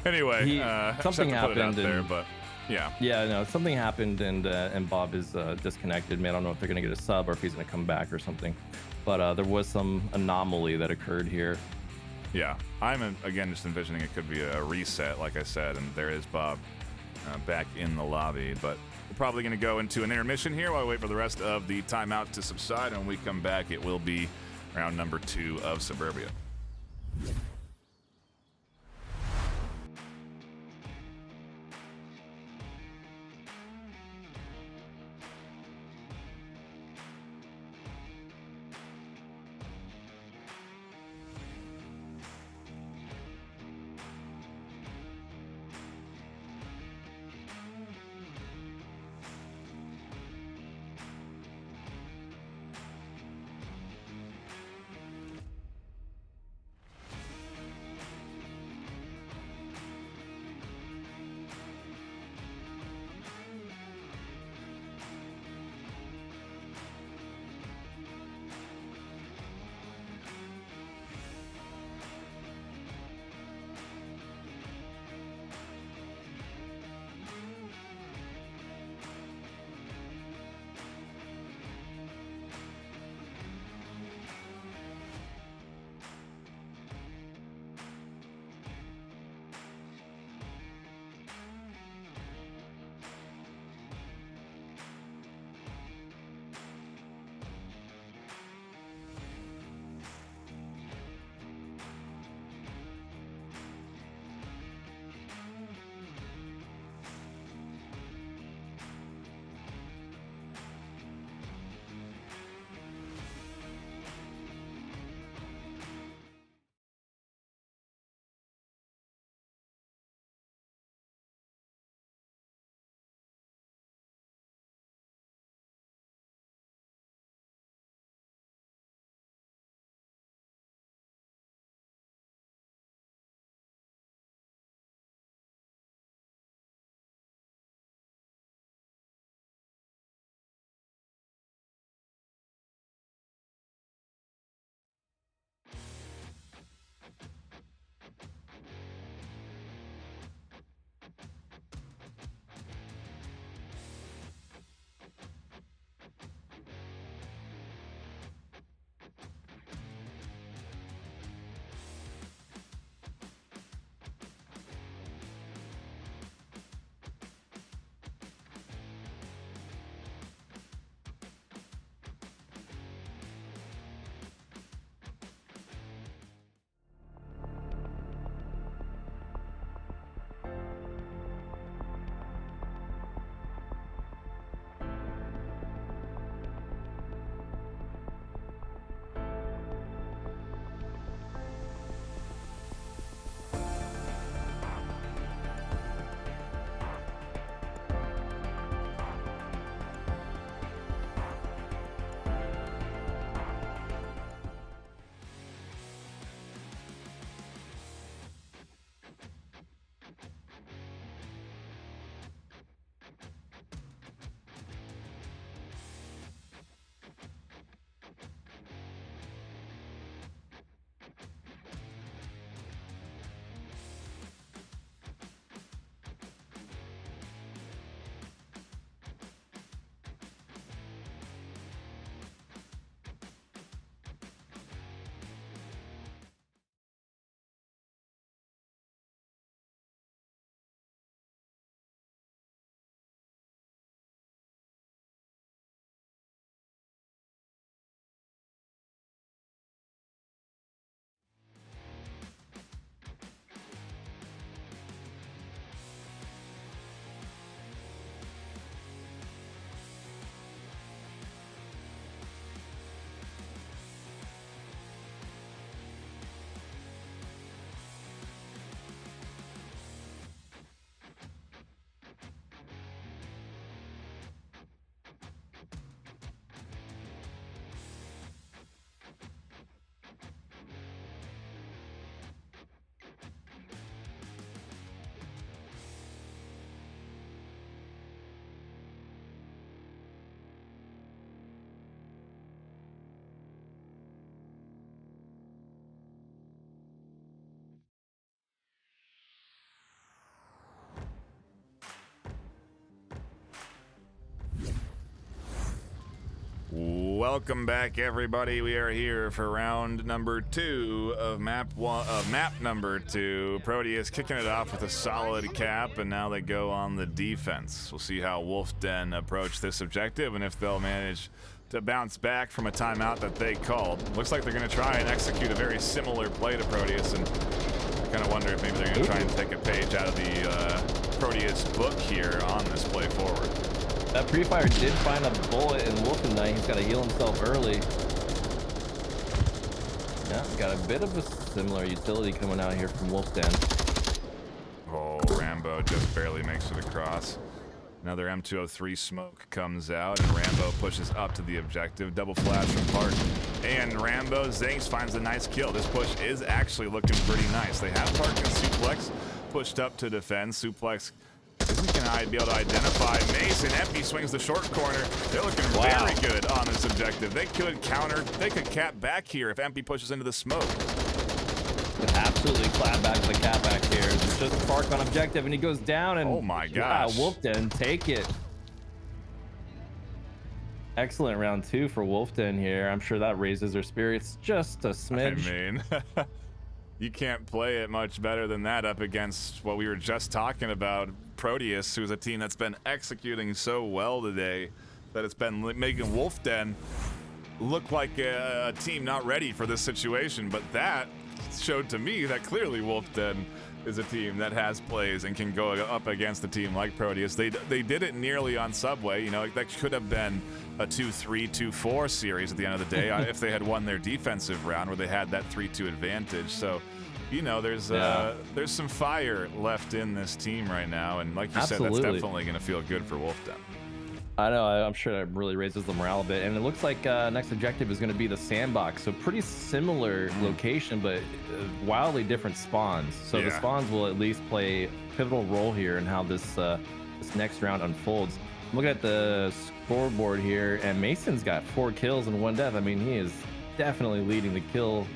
anyway, something just have to put it out happened there, and- but yeah. Yeah, no, something happened and Bob is disconnected. Man, I don't know if they're gonna get a sub or if he's gonna come back or something. But there was some anomaly that occurred here. Yeah, I'm again just envisioning it could be a reset, like I said, and there is Bob back in the lobby. But we're probably going to go into an intermission here while we wait for the rest of the timeout to subside. And when we come back, it will be round number 2 of Suburbia. welcome back, everybody. We are here for round number 2 of map number 2. Proteus kicking it off with a solid cap, and now they go on the defense. We'll see how Wolf Den approach this objective and if they'll manage to bounce back from a timeout that they called. Looks like they're going to try and execute a very similar play to Proteus, and I kind of wonder if maybe they're going to try and take a page out of the Proteus book here on this play forward. That pre-fire did find a bullet in Wolfenstein. He's got to heal himself early. Yeah, got a bit of a similar utility coming out here from Wolf Den. Oh, Rambo just barely makes it across. Another M203 smoke comes out, and Rambo pushes up to the objective. Double flash from Park. And Rambo Zinx finds a nice kill. This push is actually looking pretty nice. They have Park and Suplex pushed up to defend. Suplex isn't going to be able to identify Mason. Empty swings the short corner. They're looking very good on this objective. They could counter, they could cap back here if Empty pushes into the smoke. Absolutely clap back to the cap back here. It's just Park on objective, and he goes down, and oh my gosh. Wolf Den, take it. Excellent round 2 for Wolf Den here. I'm sure that raises their spirits just a smidge. I mean, you can't play it much better than that up against what we were just talking about, Proteus, who's a team that's been executing so well today that it's been making Wolf Den look like a team not ready for this situation. But that showed to me that clearly Wolf Den is a team that has plays and can go up against a team like Proteus. They did it nearly on Subway. You know, that could have been a 2-3, 2-4 series at the end of the day if they had won their defensive round where they had that 3-2 advantage. So, you know, there's some fire left in this team right now, and like you said, that's definitely going to feel good for Wolf Den. I know, I'm sure that really raises the morale a bit, and it looks like next objective is going to be the sandbox. So pretty similar location, but wildly different spawns. So the spawns will at least play a pivotal role here in how this next round unfolds. I'm looking at the scoreboard here, and Mason's got 4 kills and 1 death. I mean, he is definitely leading the kill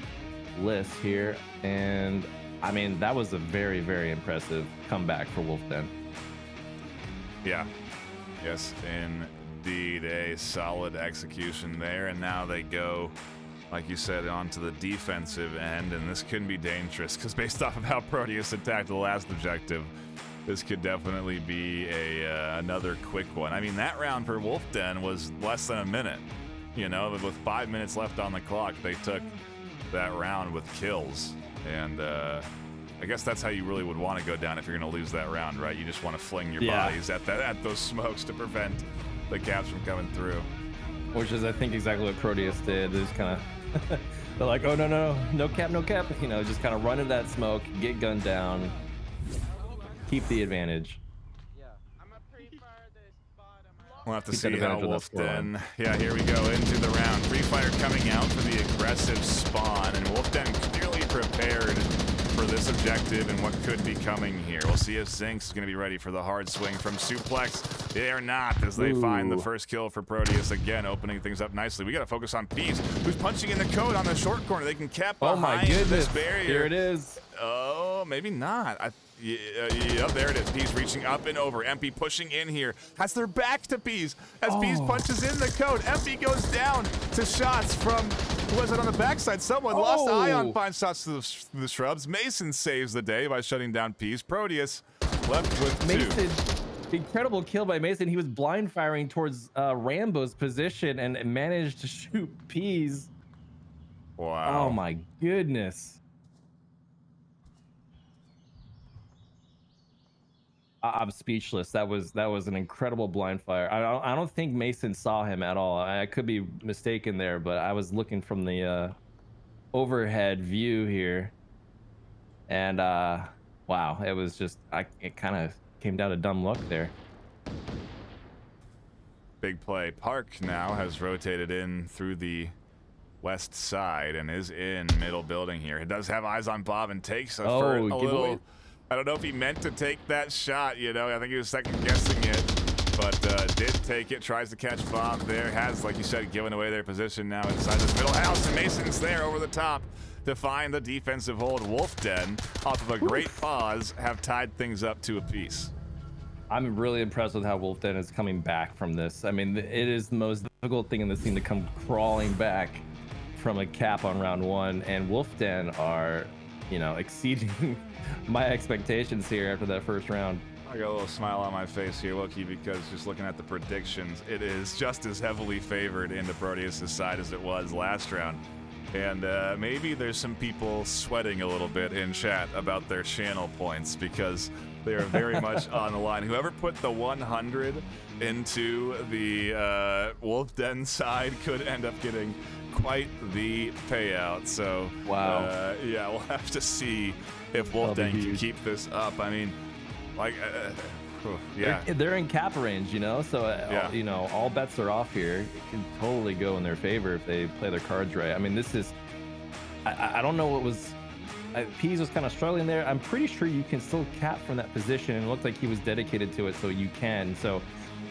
list here, and I mean, that was a very, very impressive comeback for Wolf Den. Yeah. Yes, indeed, a solid execution there, and now they go, like you said, onto the defensive end, and this could be dangerous, because based off of how Proteus attacked the last objective, this could definitely be another quick one. I mean, that round for Wolf Den was less than a minute, you know, with 5 minutes left on the clock, they took that round with kills, and I guess that's how you really would want to go down if you're going to lose that round, right? You just want to fling your bodies at those smokes to prevent the caps from coming through. Which is, I think, exactly what Proteus did. They just kind of, they're like, oh, no cap. You know, just kind of run into that smoke, get gunned down, keep the advantage. We'll have to see how Wolf Den. Yeah, here we go into the round. Free Fire coming out for the aggressive spawn, and Wolf Den clearly prepared for this objective and what could be coming here. We'll see if Zinx is going to be ready for the hard swing from Suplex. They are not, as they find the first kill for Proteus, again opening things up nicely. We got to focus on Peace, who's punching in the code on the short corner. They can cap behind this barrier. Here it is. Oh, maybe not. Yeah, there it is. Peace reaching up and over. MP pushing in here. Has their back to Peace. As Peace punches in the code, MP goes down to shots from, who was it on the backside? Someone lost Ion, finds shots to the shrubs. Mason saves the day by shutting down Peace. Proteus left with Mason, incredible kill by Mason. He was blind firing towards Rambo's position and managed to shoot Peas. Wow. Oh my goodness. I'm speechless. That was an incredible blind fire. I don't think Mason saw him at all. I could be mistaken there, but I was looking from the overhead view here, and wow, it was just it kind of came down to dumb luck there. Big play. Park now has rotated in through the west side and is in middle building here. It does have eyes on Bob and takes a little. I don't know if he meant to take that shot, you know. I think he was second guessing it, but did take it. Tries to catch Bob there. Has, like you said, given away their position now inside this middle house, and Mason's there over the top to find the defensive hold. Wolf Den, off of a great pause, have tied things up to a piece. I'm really impressed with how Wolfden is coming back from this. I mean, it is the most difficult thing in this team to come crawling back from a cap on round 1, and Wolfden are, you know, exceeding my expectations here after that first round. I got a little smile on my face here, Wookie, because just looking at the predictions, it is just as heavily favored into Proteus' side as it was last round. And maybe there's some people sweating a little bit in chat about their channel points because they are very much on the line. Whoever put the 100 into the Wolf Den side could end up getting quite the payout. So, wow. Yeah, we'll have to see if Wolf Den can keep this up. I mean, like, yeah. They're in cap range, you know, so, yeah. You know, all bets are off here. It can totally go in their favor if they play their cards right. I mean, this is, I don't know what was, Peas was kind of struggling there. I'm pretty sure you can still cap from that position, and it looked like he was dedicated to it, so you can. So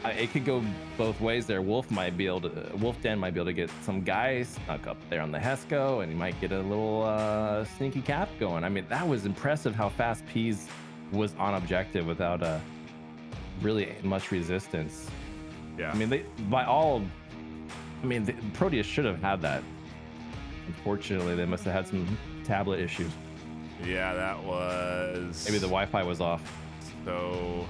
it could go both ways there. Wolf Den might be able to get some guys snuck up there on the Hesco, and he might get a little sneaky cap going. I mean, that was impressive how fast Peas was on objective without really much resistance. Yeah. I mean, Proteus should have had that. Unfortunately, they must have had some tablet issues. Yeah, that was... Maybe the Wi-Fi was off. So...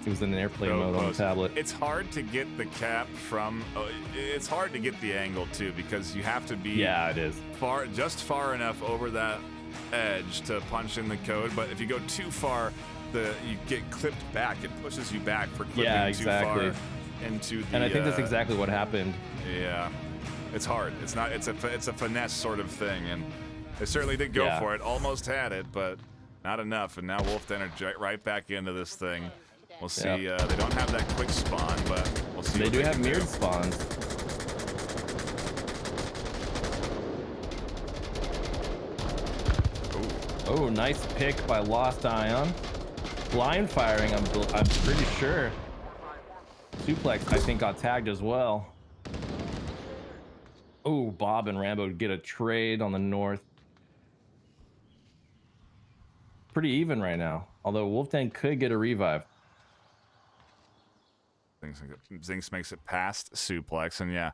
It was in an airplane mode on the tablet. It's hard to get the cap from... it's hard to get the angle, too, because you have to be... Yeah, it is. Just far enough over that edge to punch in the code, but if you go too far, you get clipped back. It pushes you back for clipping too far into the... And I think that's exactly what happened. Yeah. It's hard. It's not. It's a finesse sort of thing, and they certainly did go for it. Almost had it, but not enough. And now Wolfden are right back into this thing. We'll see. They don't have that quick spawn, but we'll see. They do have mirrored spawns. Oh, nice pick by Lost Ion. Blind firing. I'm pretty sure. Suplex, I think, got tagged as well. Oh, Bob and Rambo get a trade on the north. Pretty even right now. Although Wolfden could get a revive. Zinx makes it past Suplex, and yeah,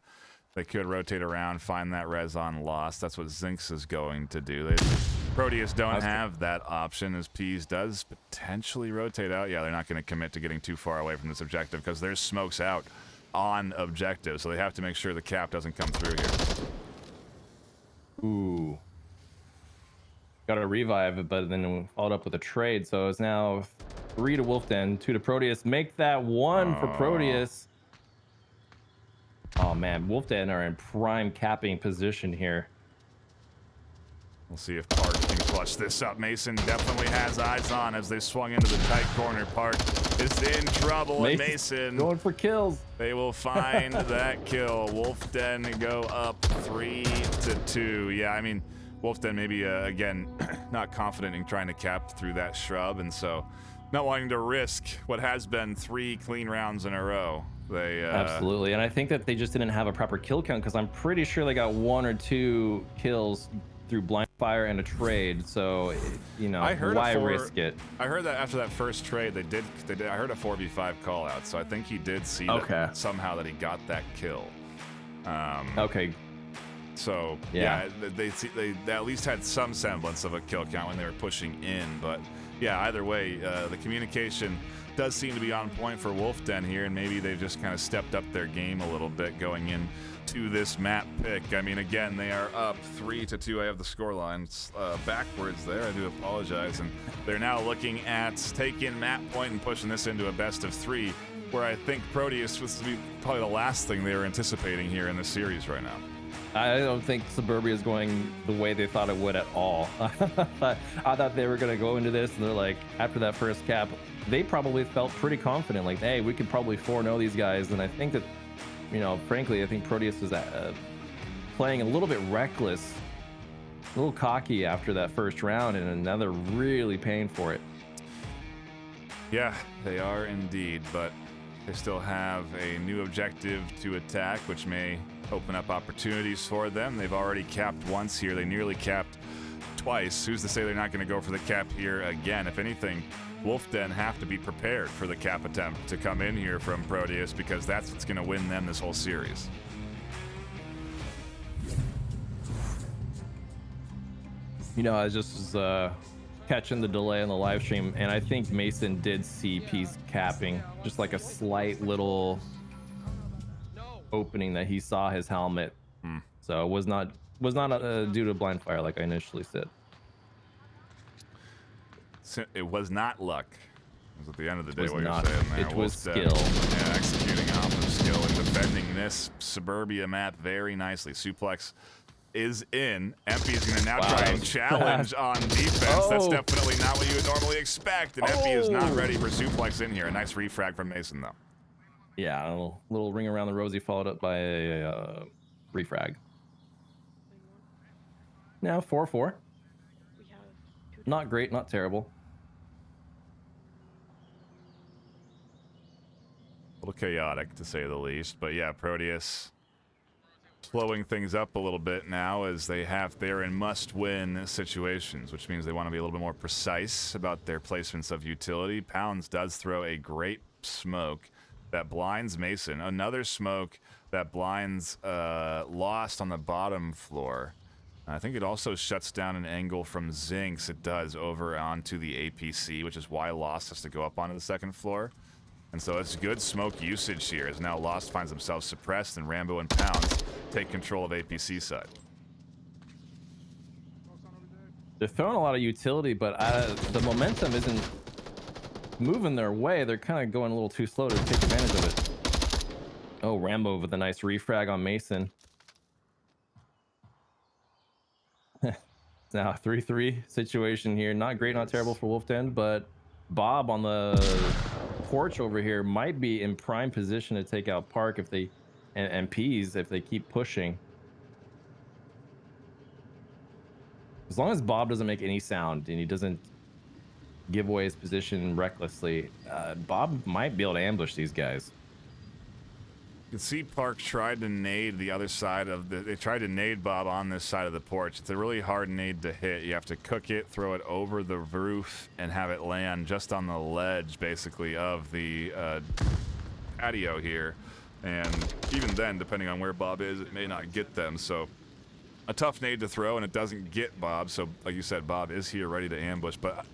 they could rotate around, find that res on Lost. That's what Zinx is going to do. Proteus don't have that option, as Peas does potentially rotate out. Yeah, they're not going to commit to getting too far away from this objective because there's smokes out on objective, so they have to make sure the cap doesn't come through here. Ooh. Got a revive, but then followed up with a trade, so it's now 3 to Wolfden, 2 to Proteus. Make that 1 for Proteus. Oh man, Wolfden are in prime capping position here. We'll see if Park can clutch this up. Mason definitely has eyes on as they swung into the tight corner. Park is in trouble, and Mason going for kills. They will find that kill. Wolfden go up 3-2. Yeah, I mean, Wolfden maybe again not confident in trying to cap through that shrub, and so not wanting to risk what has been 3 clean rounds in a row. They absolutely, and I think that they just didn't have a proper kill count, because I'm pretty sure they got 1 or 2 kills through blind fire and a trade, so you know, why risk it? I heard that after that first trade they did I heard a 4v5 call out, so I think he did see that somehow that he got that kill. Okay. So yeah, they at least had some semblance of a kill count when they were pushing in, but yeah, either way, the communication does seem to be on point for Wolfden here, and maybe they've just kind of stepped up their game a little bit going in to this map pick. I mean, again, they are up 3-2. I have the score lines backwards there. I do apologize. And they're now looking at taking map point and pushing this into a best of 3, where I think Proteus was to be probably the last thing they were anticipating here in this series right now. I don't think Suburbia is going the way they thought it would at all. I thought they were going to go into this, and they're like, after that first cap, they probably felt pretty confident, like, hey, we could probably 4-0 these guys. And I think that, you know, frankly, I think Proteus was playing a little bit reckless, a little cocky after that first round, and now they're really paying for it. Yeah, they are indeed, but they still have a new objective to attack, which may open up opportunities for them. They've already capped once here. They nearly capped twice. Who's to say they're not going to go for the cap here again? If anything, Wolf Den have to be prepared for the cap attempt to come in here from Proteus, because that's what's going to win them this whole series. You know, I just was catching the delay on the live stream, and I think Mason did see P's capping, just like a slight little opening that he saw his helmet. So it was not due to blind fire like I initially said. It was not luck. It was at the end of the day what not, you're saying there. it was Wolf skill. Den, yeah, executing off of skill and defending this Suburbia map very nicely. Suplex is in. Empy is going to now try and challenge on defense. That's definitely not what you would normally expect. And Empy is not ready for Suplex in here. A nice refrag from Mason, though. Yeah, a little ring around the rosy followed up by a refrag. Now 4-4. Not great, not terrible. A little chaotic, to say the least. But yeah, Proteus slowing things up a little bit now, as they're in must-win situations, which means they want to be a little bit more precise about their placements of utility. Pounds does throw a great smoke that blinds Mason. Another smoke that blinds Lost on the bottom floor. I think it also shuts down an angle from Zinx. It does, over onto the APC, which is why Lost has to go up onto the second floor. And so it's good smoke usage here, as now Lost finds himself suppressed, and Rambo and Pounds take control of APC side. They're throwing a lot of utility, but the momentum isn't moving their way. They're kind of going a little too slow to take advantage of it. Oh, Rambo with a nice refrag on Mason. Now 3-3 situation here. Not great, not terrible for Wolf Den, but Bob on the porch over here might be in prime position to take out Park if they and Peas if they keep pushing. As long as Bob doesn't make any sound and he doesn't give away his position recklessly, Bob might be able to ambush these guys. You can see Park tried to nade the other side of they tried to nade Bob on this side of the porch. It's a really hard nade to hit. You have to cook it, throw it over the roof, and have it land just on the ledge, basically, of the patio here. And even then, depending on where Bob is, it may not get them. So a tough nade to throw, and it doesn't get Bob. So like you said, Bob is here ready to ambush. But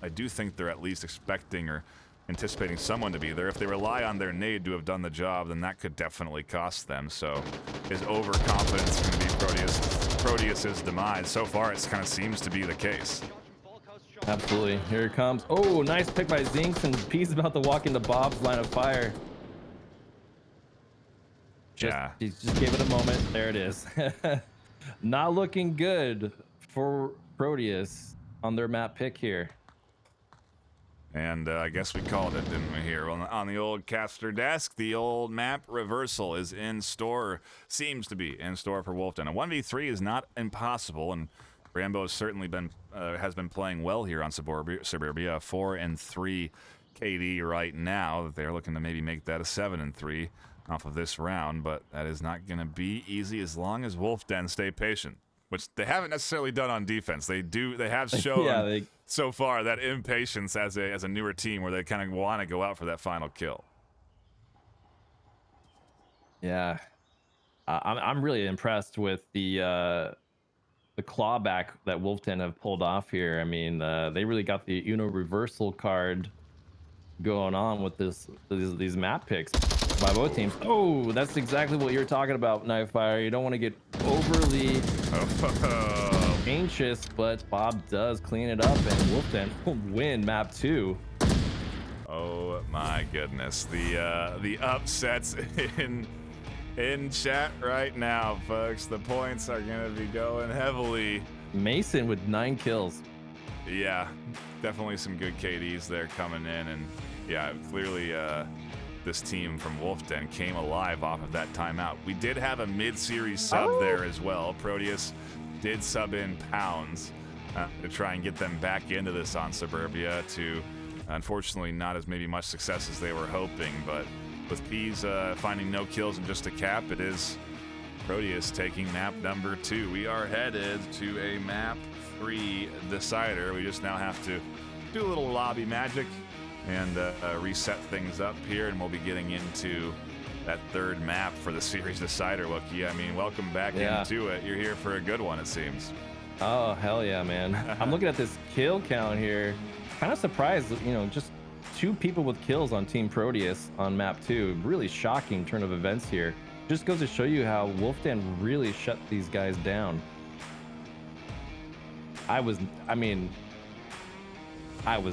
I do think they're at least expecting or anticipating someone to be there. If they rely on their nade to have done the job, then that could definitely cost them. So is overconfidence going to be Proteus's demise? So far, it kind of seems to be the case. Absolutely. Here it comes. Oh, nice pick by Zinx, and P's about to walk into Bob's line of fire. He just gave it a moment. There it is. Not looking good for Proteus on their map pick here. And I guess we called it, didn't we, here? On the old caster desk, the old map reversal is in store, seems to be in store for Wolf Den. A 1v3 is not impossible, and Rambo has certainly has been playing well here on Suburbia. 4-3 KD right now. They're looking to maybe make that a 7-3 off of this round, but that is not going to be easy as long as Wolf Den stay patient, which they haven't necessarily done on defense. They have shown so far that impatience as a newer team, where they kind of want to go out for that final kill. Yeah, I'm really impressed with the clawback that Wolf Den have pulled off here. I mean, they really got the Uno reversal card going on with these map picks by both teams. Oh, that's exactly what you're talking about, NightFiree. You don't want to get overly anxious, but Bob does clean it up, and Wolf Den will win map 2. Oh my goodness, the upsets in chat right now, folks. The points are gonna be going heavily. Mason with 9 kills. Yeah, definitely some good KDs there coming in, and yeah, clearly this team from Wolf Den came alive off of that timeout. We did have a mid-series sub there as well. Proteus did sub in Pounds to try and get them back into this on Suburbia, to unfortunately not as maybe much success as they were hoping, but with Peas finding no kills and just a cap, it is Proteus taking map number 2. We are headed to a map 3 decider. We just now have to do a little lobby magic and reset things up here, and we'll be getting into that third map for the series decider. Wookie, I mean, welcome back into it. You're here for a good one, it seems. Oh, hell yeah, man. I'm looking at this kill count here. Kind of surprised, you know, just 2 people with kills on Team Proteus on map 2. Really shocking turn of events here. Just goes to show you how Wolfden really shut these guys down. I was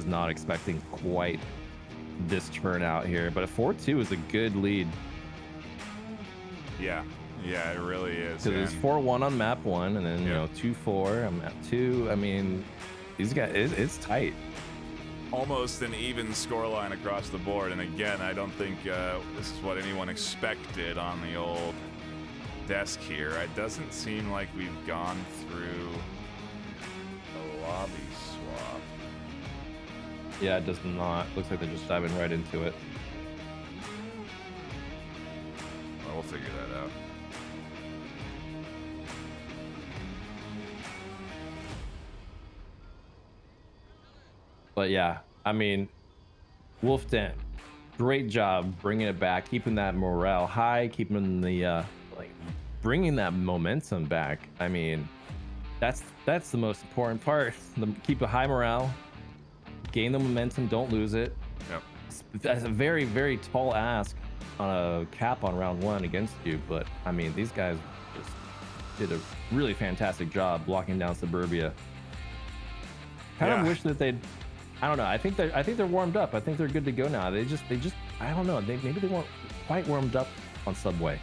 not expecting quite this turnout here, but a 4-2 is a good lead. Yeah, it really is. So there's 4-1 on map 1, and then you know 2-4 on map 2. I mean, these guys, it's tight. Almost an even scoreline across the board, and again, I don't think this is what anyone expected on the old desk here. It doesn't seem like we've gone through a lobby swap. Yeah, it does not. Looks like they're just diving right into it. Well, we'll figure that out. But yeah, I mean, Wolfden, great job bringing it back, keeping that morale high, keeping the bringing that momentum back. I mean, that's the most important part. Keep a high morale, gain the momentum, don't lose it. Yep. That's a very, very tall ask on a cap on round 1 against you, but I mean, these guys just did a really fantastic job blocking down Suburbia. Kind of wish that they'd, I don't know. I think they're warmed up. I think they're good to go now. They just I don't know. Maybe they weren't quite warmed up on Subway.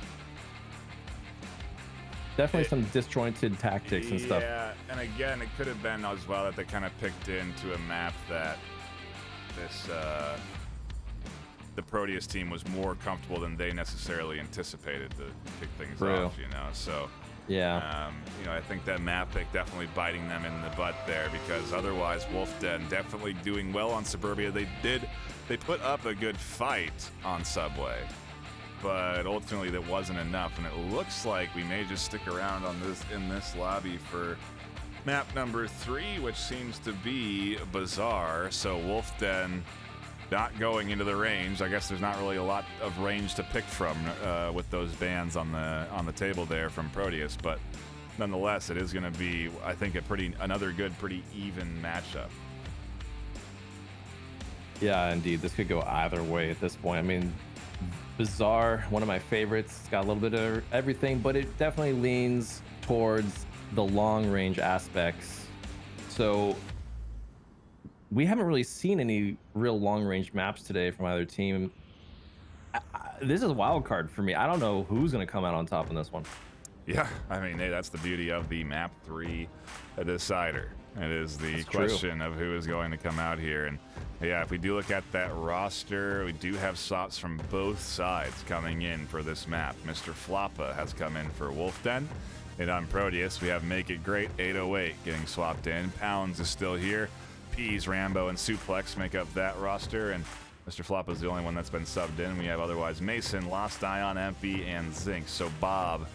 Definitely some disjointed tactics and stuff. Yeah, and again, it could have been as well that they kind of picked into a map that this the Proteus team was more comfortable than they necessarily anticipated to kick things off. You know, so. Yeah. You know, I think that map pick definitely biting them in the butt there, because otherwise Wolfden definitely doing well on Suburbia. They put up a good fight on Subway, but ultimately that wasn't enough, and it looks like we may just stick around on in this lobby for map number 3, which seems to be Bazaar. So Wolfden not going into the range. I guess there's not really a lot of range to pick from with those bans on the table there from Proteus, but nonetheless, it is going to be, I think, another good, pretty even matchup. Yeah, indeed. This could go either way at this point. I mean, Bazaar, one of my favorites. It's got a little bit of everything, but it definitely leans towards the long range aspects. So we haven't really seen any real long-range maps today from either team. This is a wild card for me. I don't know who's going to come out on top in this one. Yeah, I mean, hey, that's the beauty of the map 3 decider. It is the question of who is going to come out here. And yeah, if we do look at that roster, we do have swaps from both sides coming in for this map. Mr. Floppa has come in for Wolfden. And on Proteus, we have Make It Great 808 getting swapped in. Pounds is still here. Peas, Rambo, and Suplex make up that roster, and Mr. Flop is the only one that's been subbed in. We have otherwise Mason, Lost Ion, Empy, and Zinc. So Bob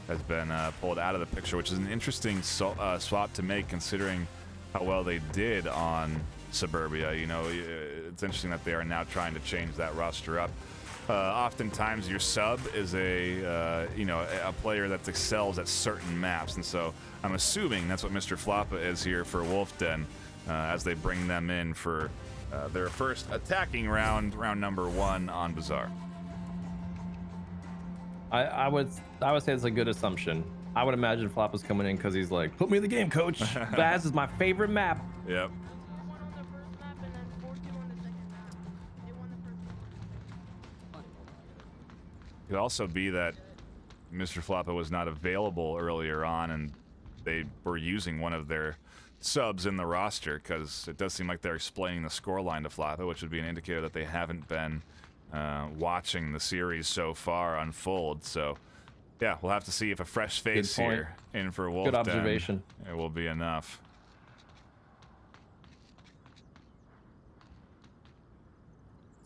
has been pulled out of the picture, which is an interesting swap to make considering how well they did on Suburbia. You know, it's interesting that they are now trying to change that roster up. Oftentimes your sub is a player that excels at certain maps, and so I'm assuming that's what Mr. Floppa is here for Wolfden. As they bring them in for their first attacking round number 1 on Bazaar. I would say it's a good assumption. I would imagine Flop is coming in because he's like, put me in the game, coach. Baz is my favorite map. Yep. It could also be that Mr. Floppa was not available earlier on, and they were using one of their subs in the roster, because it does seem like they're explaining the scoreline to Floppa, which would be an indicator that they haven't been watching the series so far unfold. So yeah, we'll have to see if a fresh face here in for Wolfden. Good observation. It will be enough.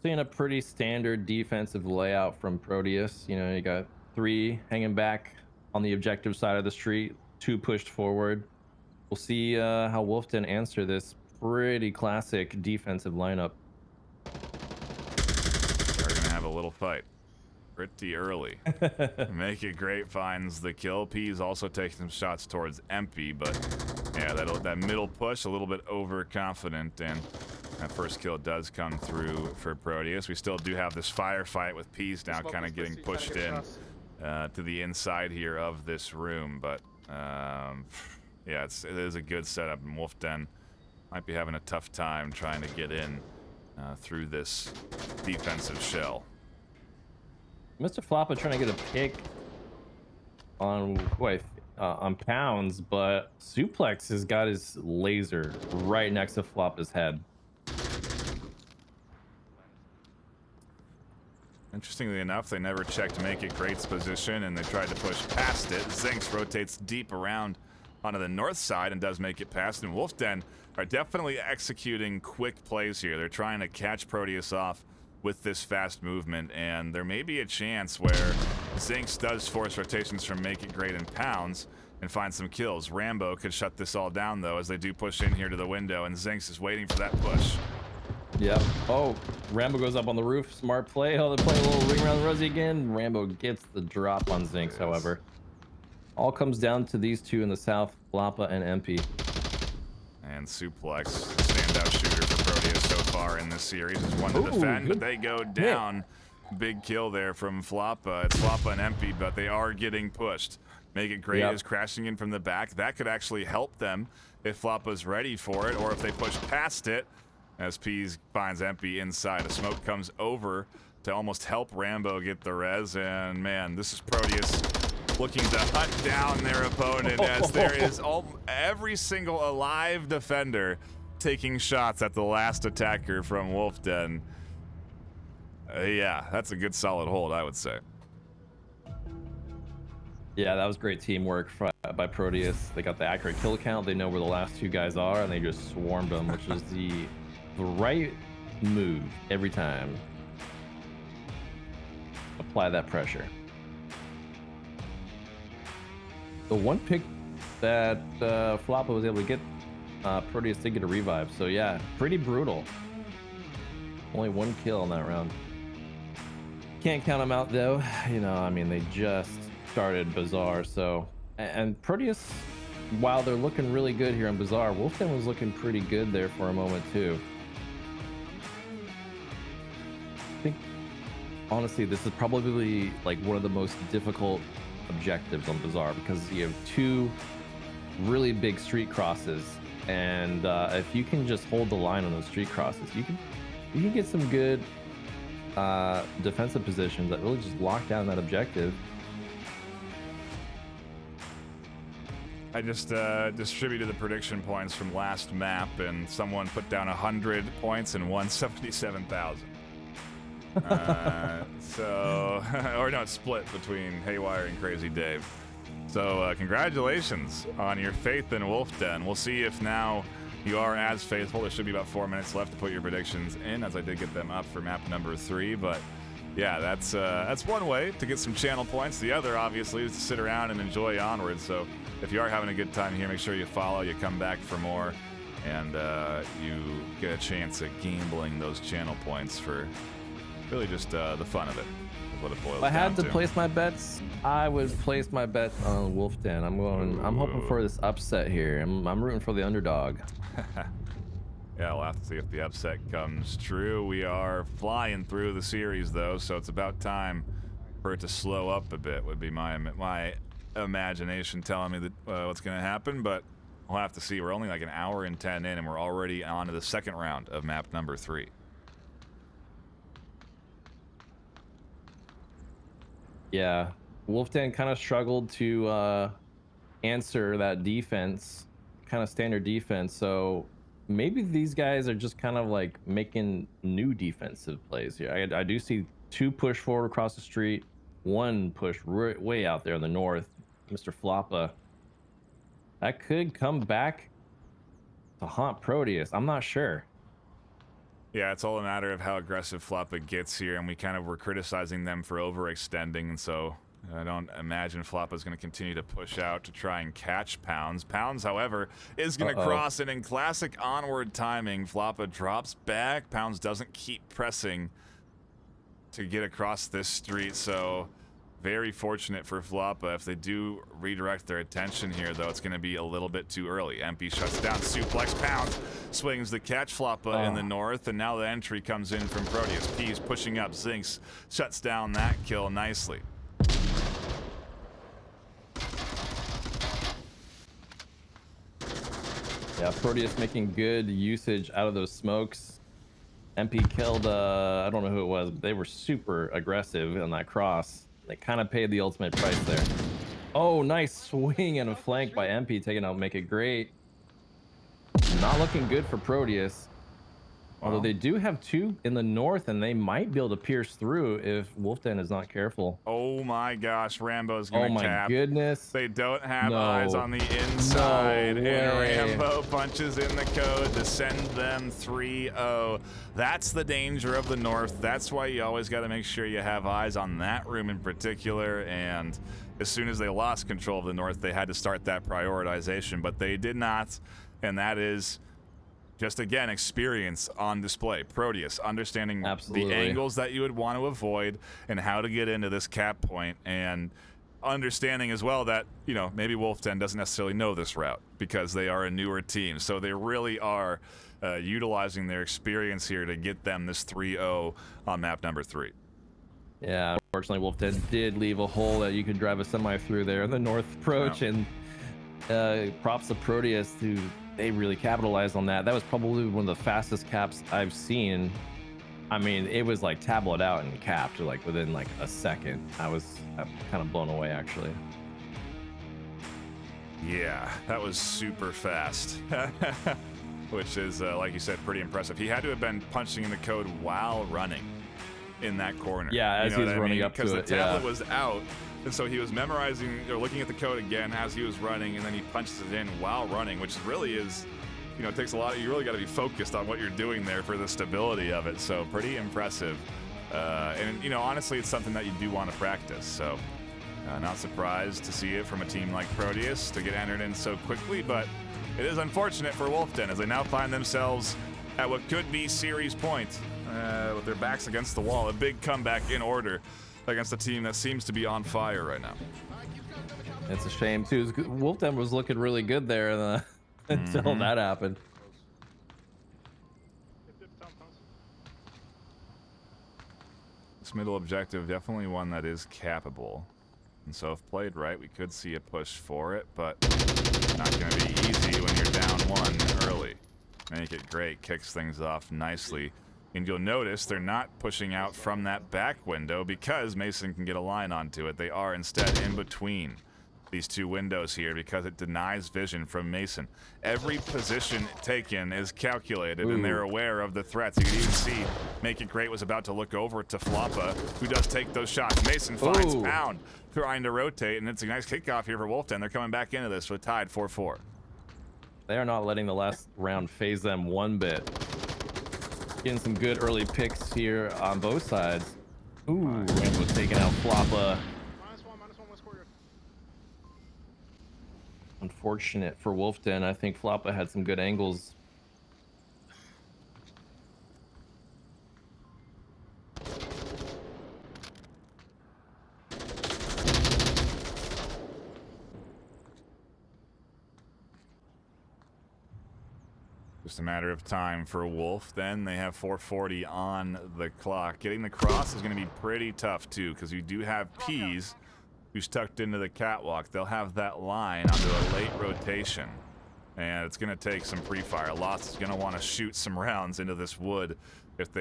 Seeing a pretty standard defensive layout from Proteus. You know, you got 3 hanging back on the objective side of the street, 2 pushed forward. We'll see how Wolfden answer this pretty classic defensive lineup. They're gonna have a little fight pretty early. Make It Great finds the kill. P's also taking some shots towards MP, but yeah, that middle push a little bit overconfident, and that first kill does come through for Proteus. We still do have this firefight with P's now kind of getting pushed in to the inside here of this room, but yeah, it is a good setup, and Wolfden might be having a tough time trying to get in through this defensive shell. Mr. Floppa trying to get a pick on on Pounds, but Suplex has got his laser right next to Floppa's head. Interestingly enough, they never checked Make It Great's position, and they tried to push past it. Zinx rotates deep around onto the north side and does make it past, and Wolfden are definitely executing quick plays here. They're trying to catch Proteus off with this fast movement, and there may be a chance where Zinx does force rotations from Make It Great and Pounds and find some kills. Rambo could shut this all down, though, as they do push in here to the window, and Zinx is waiting for that push. Yep. Oh, Rambo goes up on the roof. Smart play. Oh, they're playing a little ring around the rosy again. Rambo gets the drop on Zinx, however. All comes down to these two in the south, Floppa and MP. And Suplex, standout shooter for Proteus so far in this series, is one to defend, but they go down. Big kill there from Floppa. It's Floppa and MP, but they are getting pushed. Make It Great is crashing in from the back. That could actually help them if Floppa's ready for it, or if they push past it. As Peas finds MP inside. A smoke comes over to almost help Rambo get the res, and man, this is Proteus looking to hunt down their opponent, as there is every single alive defender taking shots at the last attacker from Wolfden. Yeah, that's a good solid hold, I would say. Yeah, that was great teamwork by Proteus. They got the accurate kill count. They know where the last 2 guys are, and they just swarmed them, which is the right move every time. Apply that pressure. The one pick that Floppa was able to get, Proteus did get a revive. So yeah, pretty brutal. Only 1 kill in that round. Can't count them out though. You know, I mean, they just started Bazaar. So, and Proteus, while they're looking really good here on Bazaar, Wolfden was looking pretty good there for a moment too. I think, honestly, this is probably like one of the most difficult objectives on Bazaar, because you have 2 really big street crosses, and if you can just hold the line on those street crosses, you can get some good defensive positions that really just lock down that objective. I just distributed the prediction points from last map, and someone put down 100 points and won 77,000. So, or no, it's split between Haywire and Crazy Dave. So, congratulations on your faith in Wolfden. We'll see if now you are as faithful. There should be about 4 minutes left to put your predictions in, as I did get them up for map number 3. But yeah, that's one way to get some channel points. The other, obviously, is to sit around and enjoy Onward. So if you are having a good time here, make sure you follow, you come back for more, and you get a chance at gambling those channel points for really just the fun of it. Is what it boils down to. If I had to place my bets, I would place my bets on Wolfden. I'm hoping for this upset here. I'm rooting for the underdog. Yeah, we'll have to see if the upset comes true. We are flying through the series, though, so it's about time for it to slow up a bit, would be my imagination telling me that what's going to happen, but we'll have to see. We're only like an hour and 10 in, and we're already on to the second round of map number 3. Yeah, Wolfden kind of struggled to answer that defense, kind of standard defense. So maybe these guys are just kind of like making new defensive plays here. I do see 2 push forward across the street, 1 push way out there in the north. Mr. Floppa, that could come back to haunt Proteus. I'm not sure. Yeah, it's all a matter of how aggressive Floppa gets here, and we kind of were criticizing them for overextending, and so I don't imagine Floppa's going to continue to push out to try and catch Pounds. Pounds, however, is going to cross, and in classic Onward timing, Floppa drops back. Pounds doesn't keep pressing to get across this street, so very fortunate for Floppa. If they do redirect their attention here, though, it's going to be a little bit too early. MP shuts down Suplex. Pounds swings the catch Floppa in the north, and now the entry comes in from Proteus. P's pushing up. Zinx shuts down that kill nicely. Yeah, Proteus making good usage out of those smokes. MP killed, I don't know who it was, but they were super aggressive on that cross. They kind of paid the ultimate price there. Oh, nice swing and a flank by MP, taking out Make It Great. Not looking good for Proteus. Although they do have two in the north, and they might be able to pierce through if Wolfden is not careful. Oh my gosh, Rambo's gonna cap. Oh my goodness. They don't have eyes on the inside, No and way. Rambo punches in the code to send them 3-0. That's the danger of the north. That's why you always got to make sure you have eyes on that room in particular, and as soon as they lost control of the north, they had to start that prioritization, but they did not, and that is just, again, experience on display. Proteus, understanding the angles that you would want to avoid and how to get into this cap point, and understanding as well that, you know, maybe Wolfden doesn't necessarily know this route because they are a newer team. So they really are utilizing their experience here to get them this 3-0 on map number 3. Yeah, unfortunately, Wolfden did leave a hole that you could drive a semi through there in the north approach, and props to Proteus, who they really capitalized on that. That was probably one of the fastest caps I've seen. I mean, it was like tabloed out and capped like within like a second. I'm kind of blown away, actually. Yeah, that was super fast. Which is, like you said, pretty impressive. He had to have been punching in the code while running in that corner. Yeah, as he was running up to it. Because the tablet was out, and so he was memorizing or looking at the code again as he was running, and then he punches it in while running, which really is, you know, it takes a lot. You really got to be focused on what you're doing there for the stability of it. So pretty impressive. And, you know, honestly, it's something that you do want to practice. So not surprised to see it from a team like Proteus to get entered in so quickly, but it is unfortunate for Wolfden as they now find themselves at what could be series point with their backs against the wall. A big comeback in order against a team that seems to be on fire right now. It's a shame too. Wolfden was looking really good there until that happened. This middle objective, definitely one that is capable. And so if played right, we could see a push for it, but not going to be easy when you're down one early. Make It Great kicks things off nicely. And you'll notice they're not pushing out from that back window because Mason can get a line onto it. They are instead in between these two windows here because it denies vision from Mason. Every position taken is calculated, and they're aware of the threats. You can even see Make It Great was about to look over to Floppa, who does take those shots. Mason finds Pound trying to rotate, and it's a nice kickoff here for Wolfden. They're coming back into this with tied 4-4. They are not letting the last round phase them one bit. Getting some good early picks here on both sides. Rainbow taking out Floppa. Unfortunate for Wolfden. I think Floppa had some good angles. Just a matter of time for Wolf. Then they have 4:40 on the clock. Getting the cross is going to be pretty tough too, because you do have Peas, who's tucked into the catwalk. They'll have that line onto a late rotation, and it's going to take some pre-fire. Lost is going to want to shoot some rounds into this wood,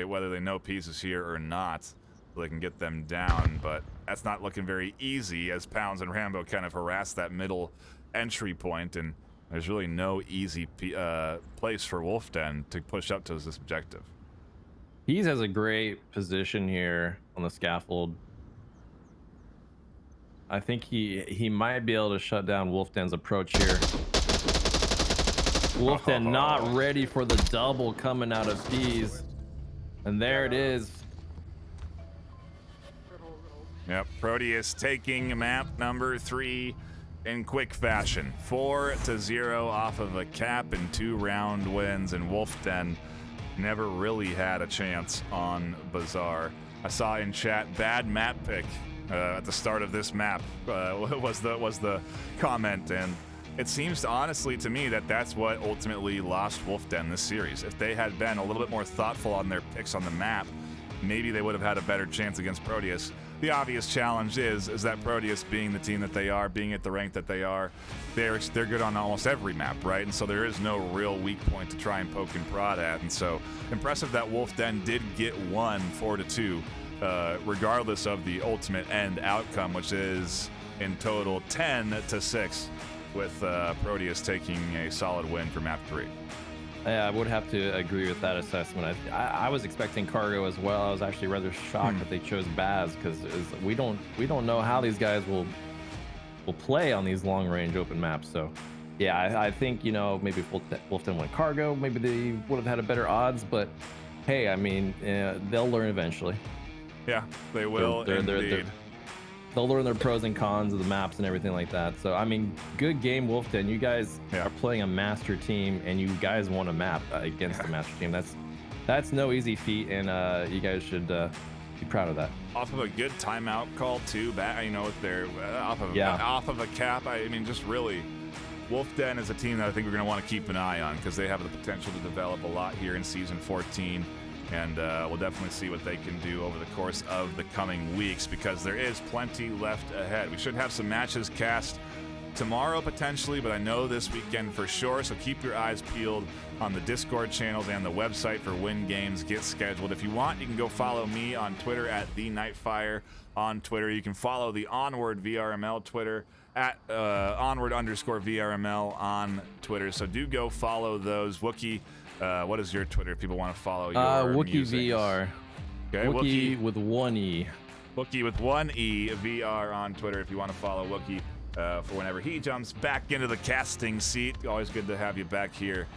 whether they know Peas is here or not, so they can get them down. But that's not looking very easy as Pounds and Rambo kind of harass that middle entry point, and there's really no easy place for Wolfden to push up to this objective. He has a great position here on the scaffold. I think he might be able to shut down Wolfden's approach here. Wolfden not ready for the double coming out of Peas. And there it is. Yep, Proteus taking map number 3 in quick fashion. 4-0 off of a cap and 2-round wins, and Wolf Den never really had a chance on Bazaar. I saw in chat, bad map pick at the start of this map was the comment, and it seems honestly to me that that's what ultimately lost Wolf Den this series. If they had been a little bit more thoughtful on their picks on the map, maybe they would have had a better chance against Proteus. The obvious challenge is that Proteus, being the team that they are, being at the rank that they are, they're good on almost every map, right? And so there is no real weak point to try and poke and prod at. And so impressive that Wolf Den did get one 4-2, regardless of the ultimate end outcome, which is in total 10-6, with Proteus taking a solid win for map 3. Yeah, I would have to agree with that assessment. I was expecting Cargo as well. I was actually rather shocked that they chose Baz, because we don't know how these guys will play on these long range open maps. So yeah, I think, you know, maybe if Wolf Den went Cargo, maybe they would have had a better odds. But hey, I mean, they'll learn eventually. Yeah, they will. Indeed. They'll learn their pros and cons of the maps and everything like that. So, I mean, good game, Wolf Den. You guys are playing a master team, and you guys won a map against the master team. That's no easy feat, and you guys should be proud of that. Off of a good timeout call too, you know, with their off of a cap. I mean, just really, Wolf Den is a team that I think we're going to want to keep an eye on, because they have the potential to develop a lot here in season 14. And we'll definitely see what they can do over the course of the coming weeks, because there is plenty left ahead. We should have some matches cast tomorrow potentially, but I know this weekend for sure. So keep your eyes peeled on the Discord channels and the website for when games get scheduled. If you want, you can go follow me on Twitter at the NightFiree on Twitter. You can follow the Onward VRML Twitter at Onward_VRML on Twitter. So do go follow those. Wookie, what is your Twitter if people want to follow your Wookie music? VR. Okay, Wookie with one E. Wookie with one E, VR on Twitter if you want to follow Wookie for whenever he jumps back into the casting seat. Always good to have you back here.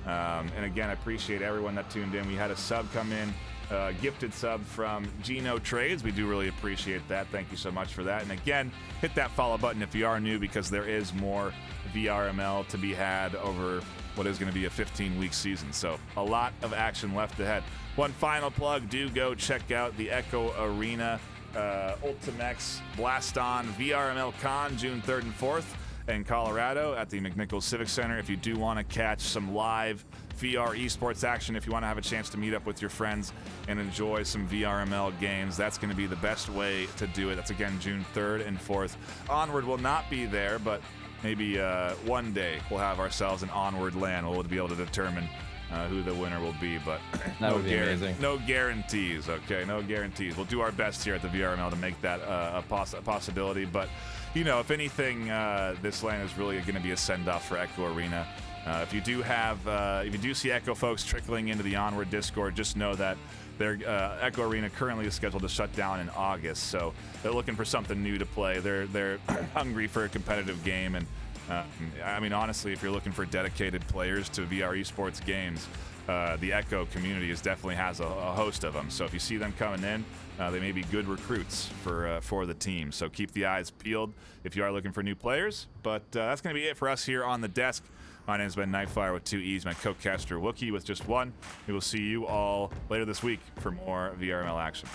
And again, I appreciate everyone that tuned in. We had a sub come in, gifted sub from Gino Trades. We do really appreciate that. Thank you so much for that. And again, hit that follow button if you are new, because there is more VRML to be had over what is going to be a 15-week season. So a lot of action left ahead. One final plug, do go check out the Echo Arena Ultimex Blast On VRML Con June 3rd and 4th in Colorado at the McNichols Civic Center. If you do want to catch some live VR esports action, if you want to have a chance to meet up with your friends and enjoy some VRML games, that's going to be the best way to do it. That's again June 3rd and 4th. Onward will not be there, but maybe one day we'll have ourselves an Onward LAN. We'll be able to determine who the winner will be, but that would be amazing. No guarantees, okay? No guarantees. We'll do our best here at the VRML to make that a possibility, but you know, if anything, this LAN is really going to be a send-off for Echo Arena. If you do see Echo folks trickling into the Onward Discord, just know that their Echo Arena currently is scheduled to shut down in August, so they're looking for something new to play. They're hungry for a competitive game, and I mean, honestly, if you're looking for dedicated players to VR esports games, the Echo community definitely has a host of them. So if you see them coming in, they may be good recruits for the team. So keep the eyes peeled if you are looking for new players. But that's going to be it for us here on the desk. My name has been NightFiree with 2 E's, my co-caster Wookie with just 1. We will see you all later this week for more VRML action.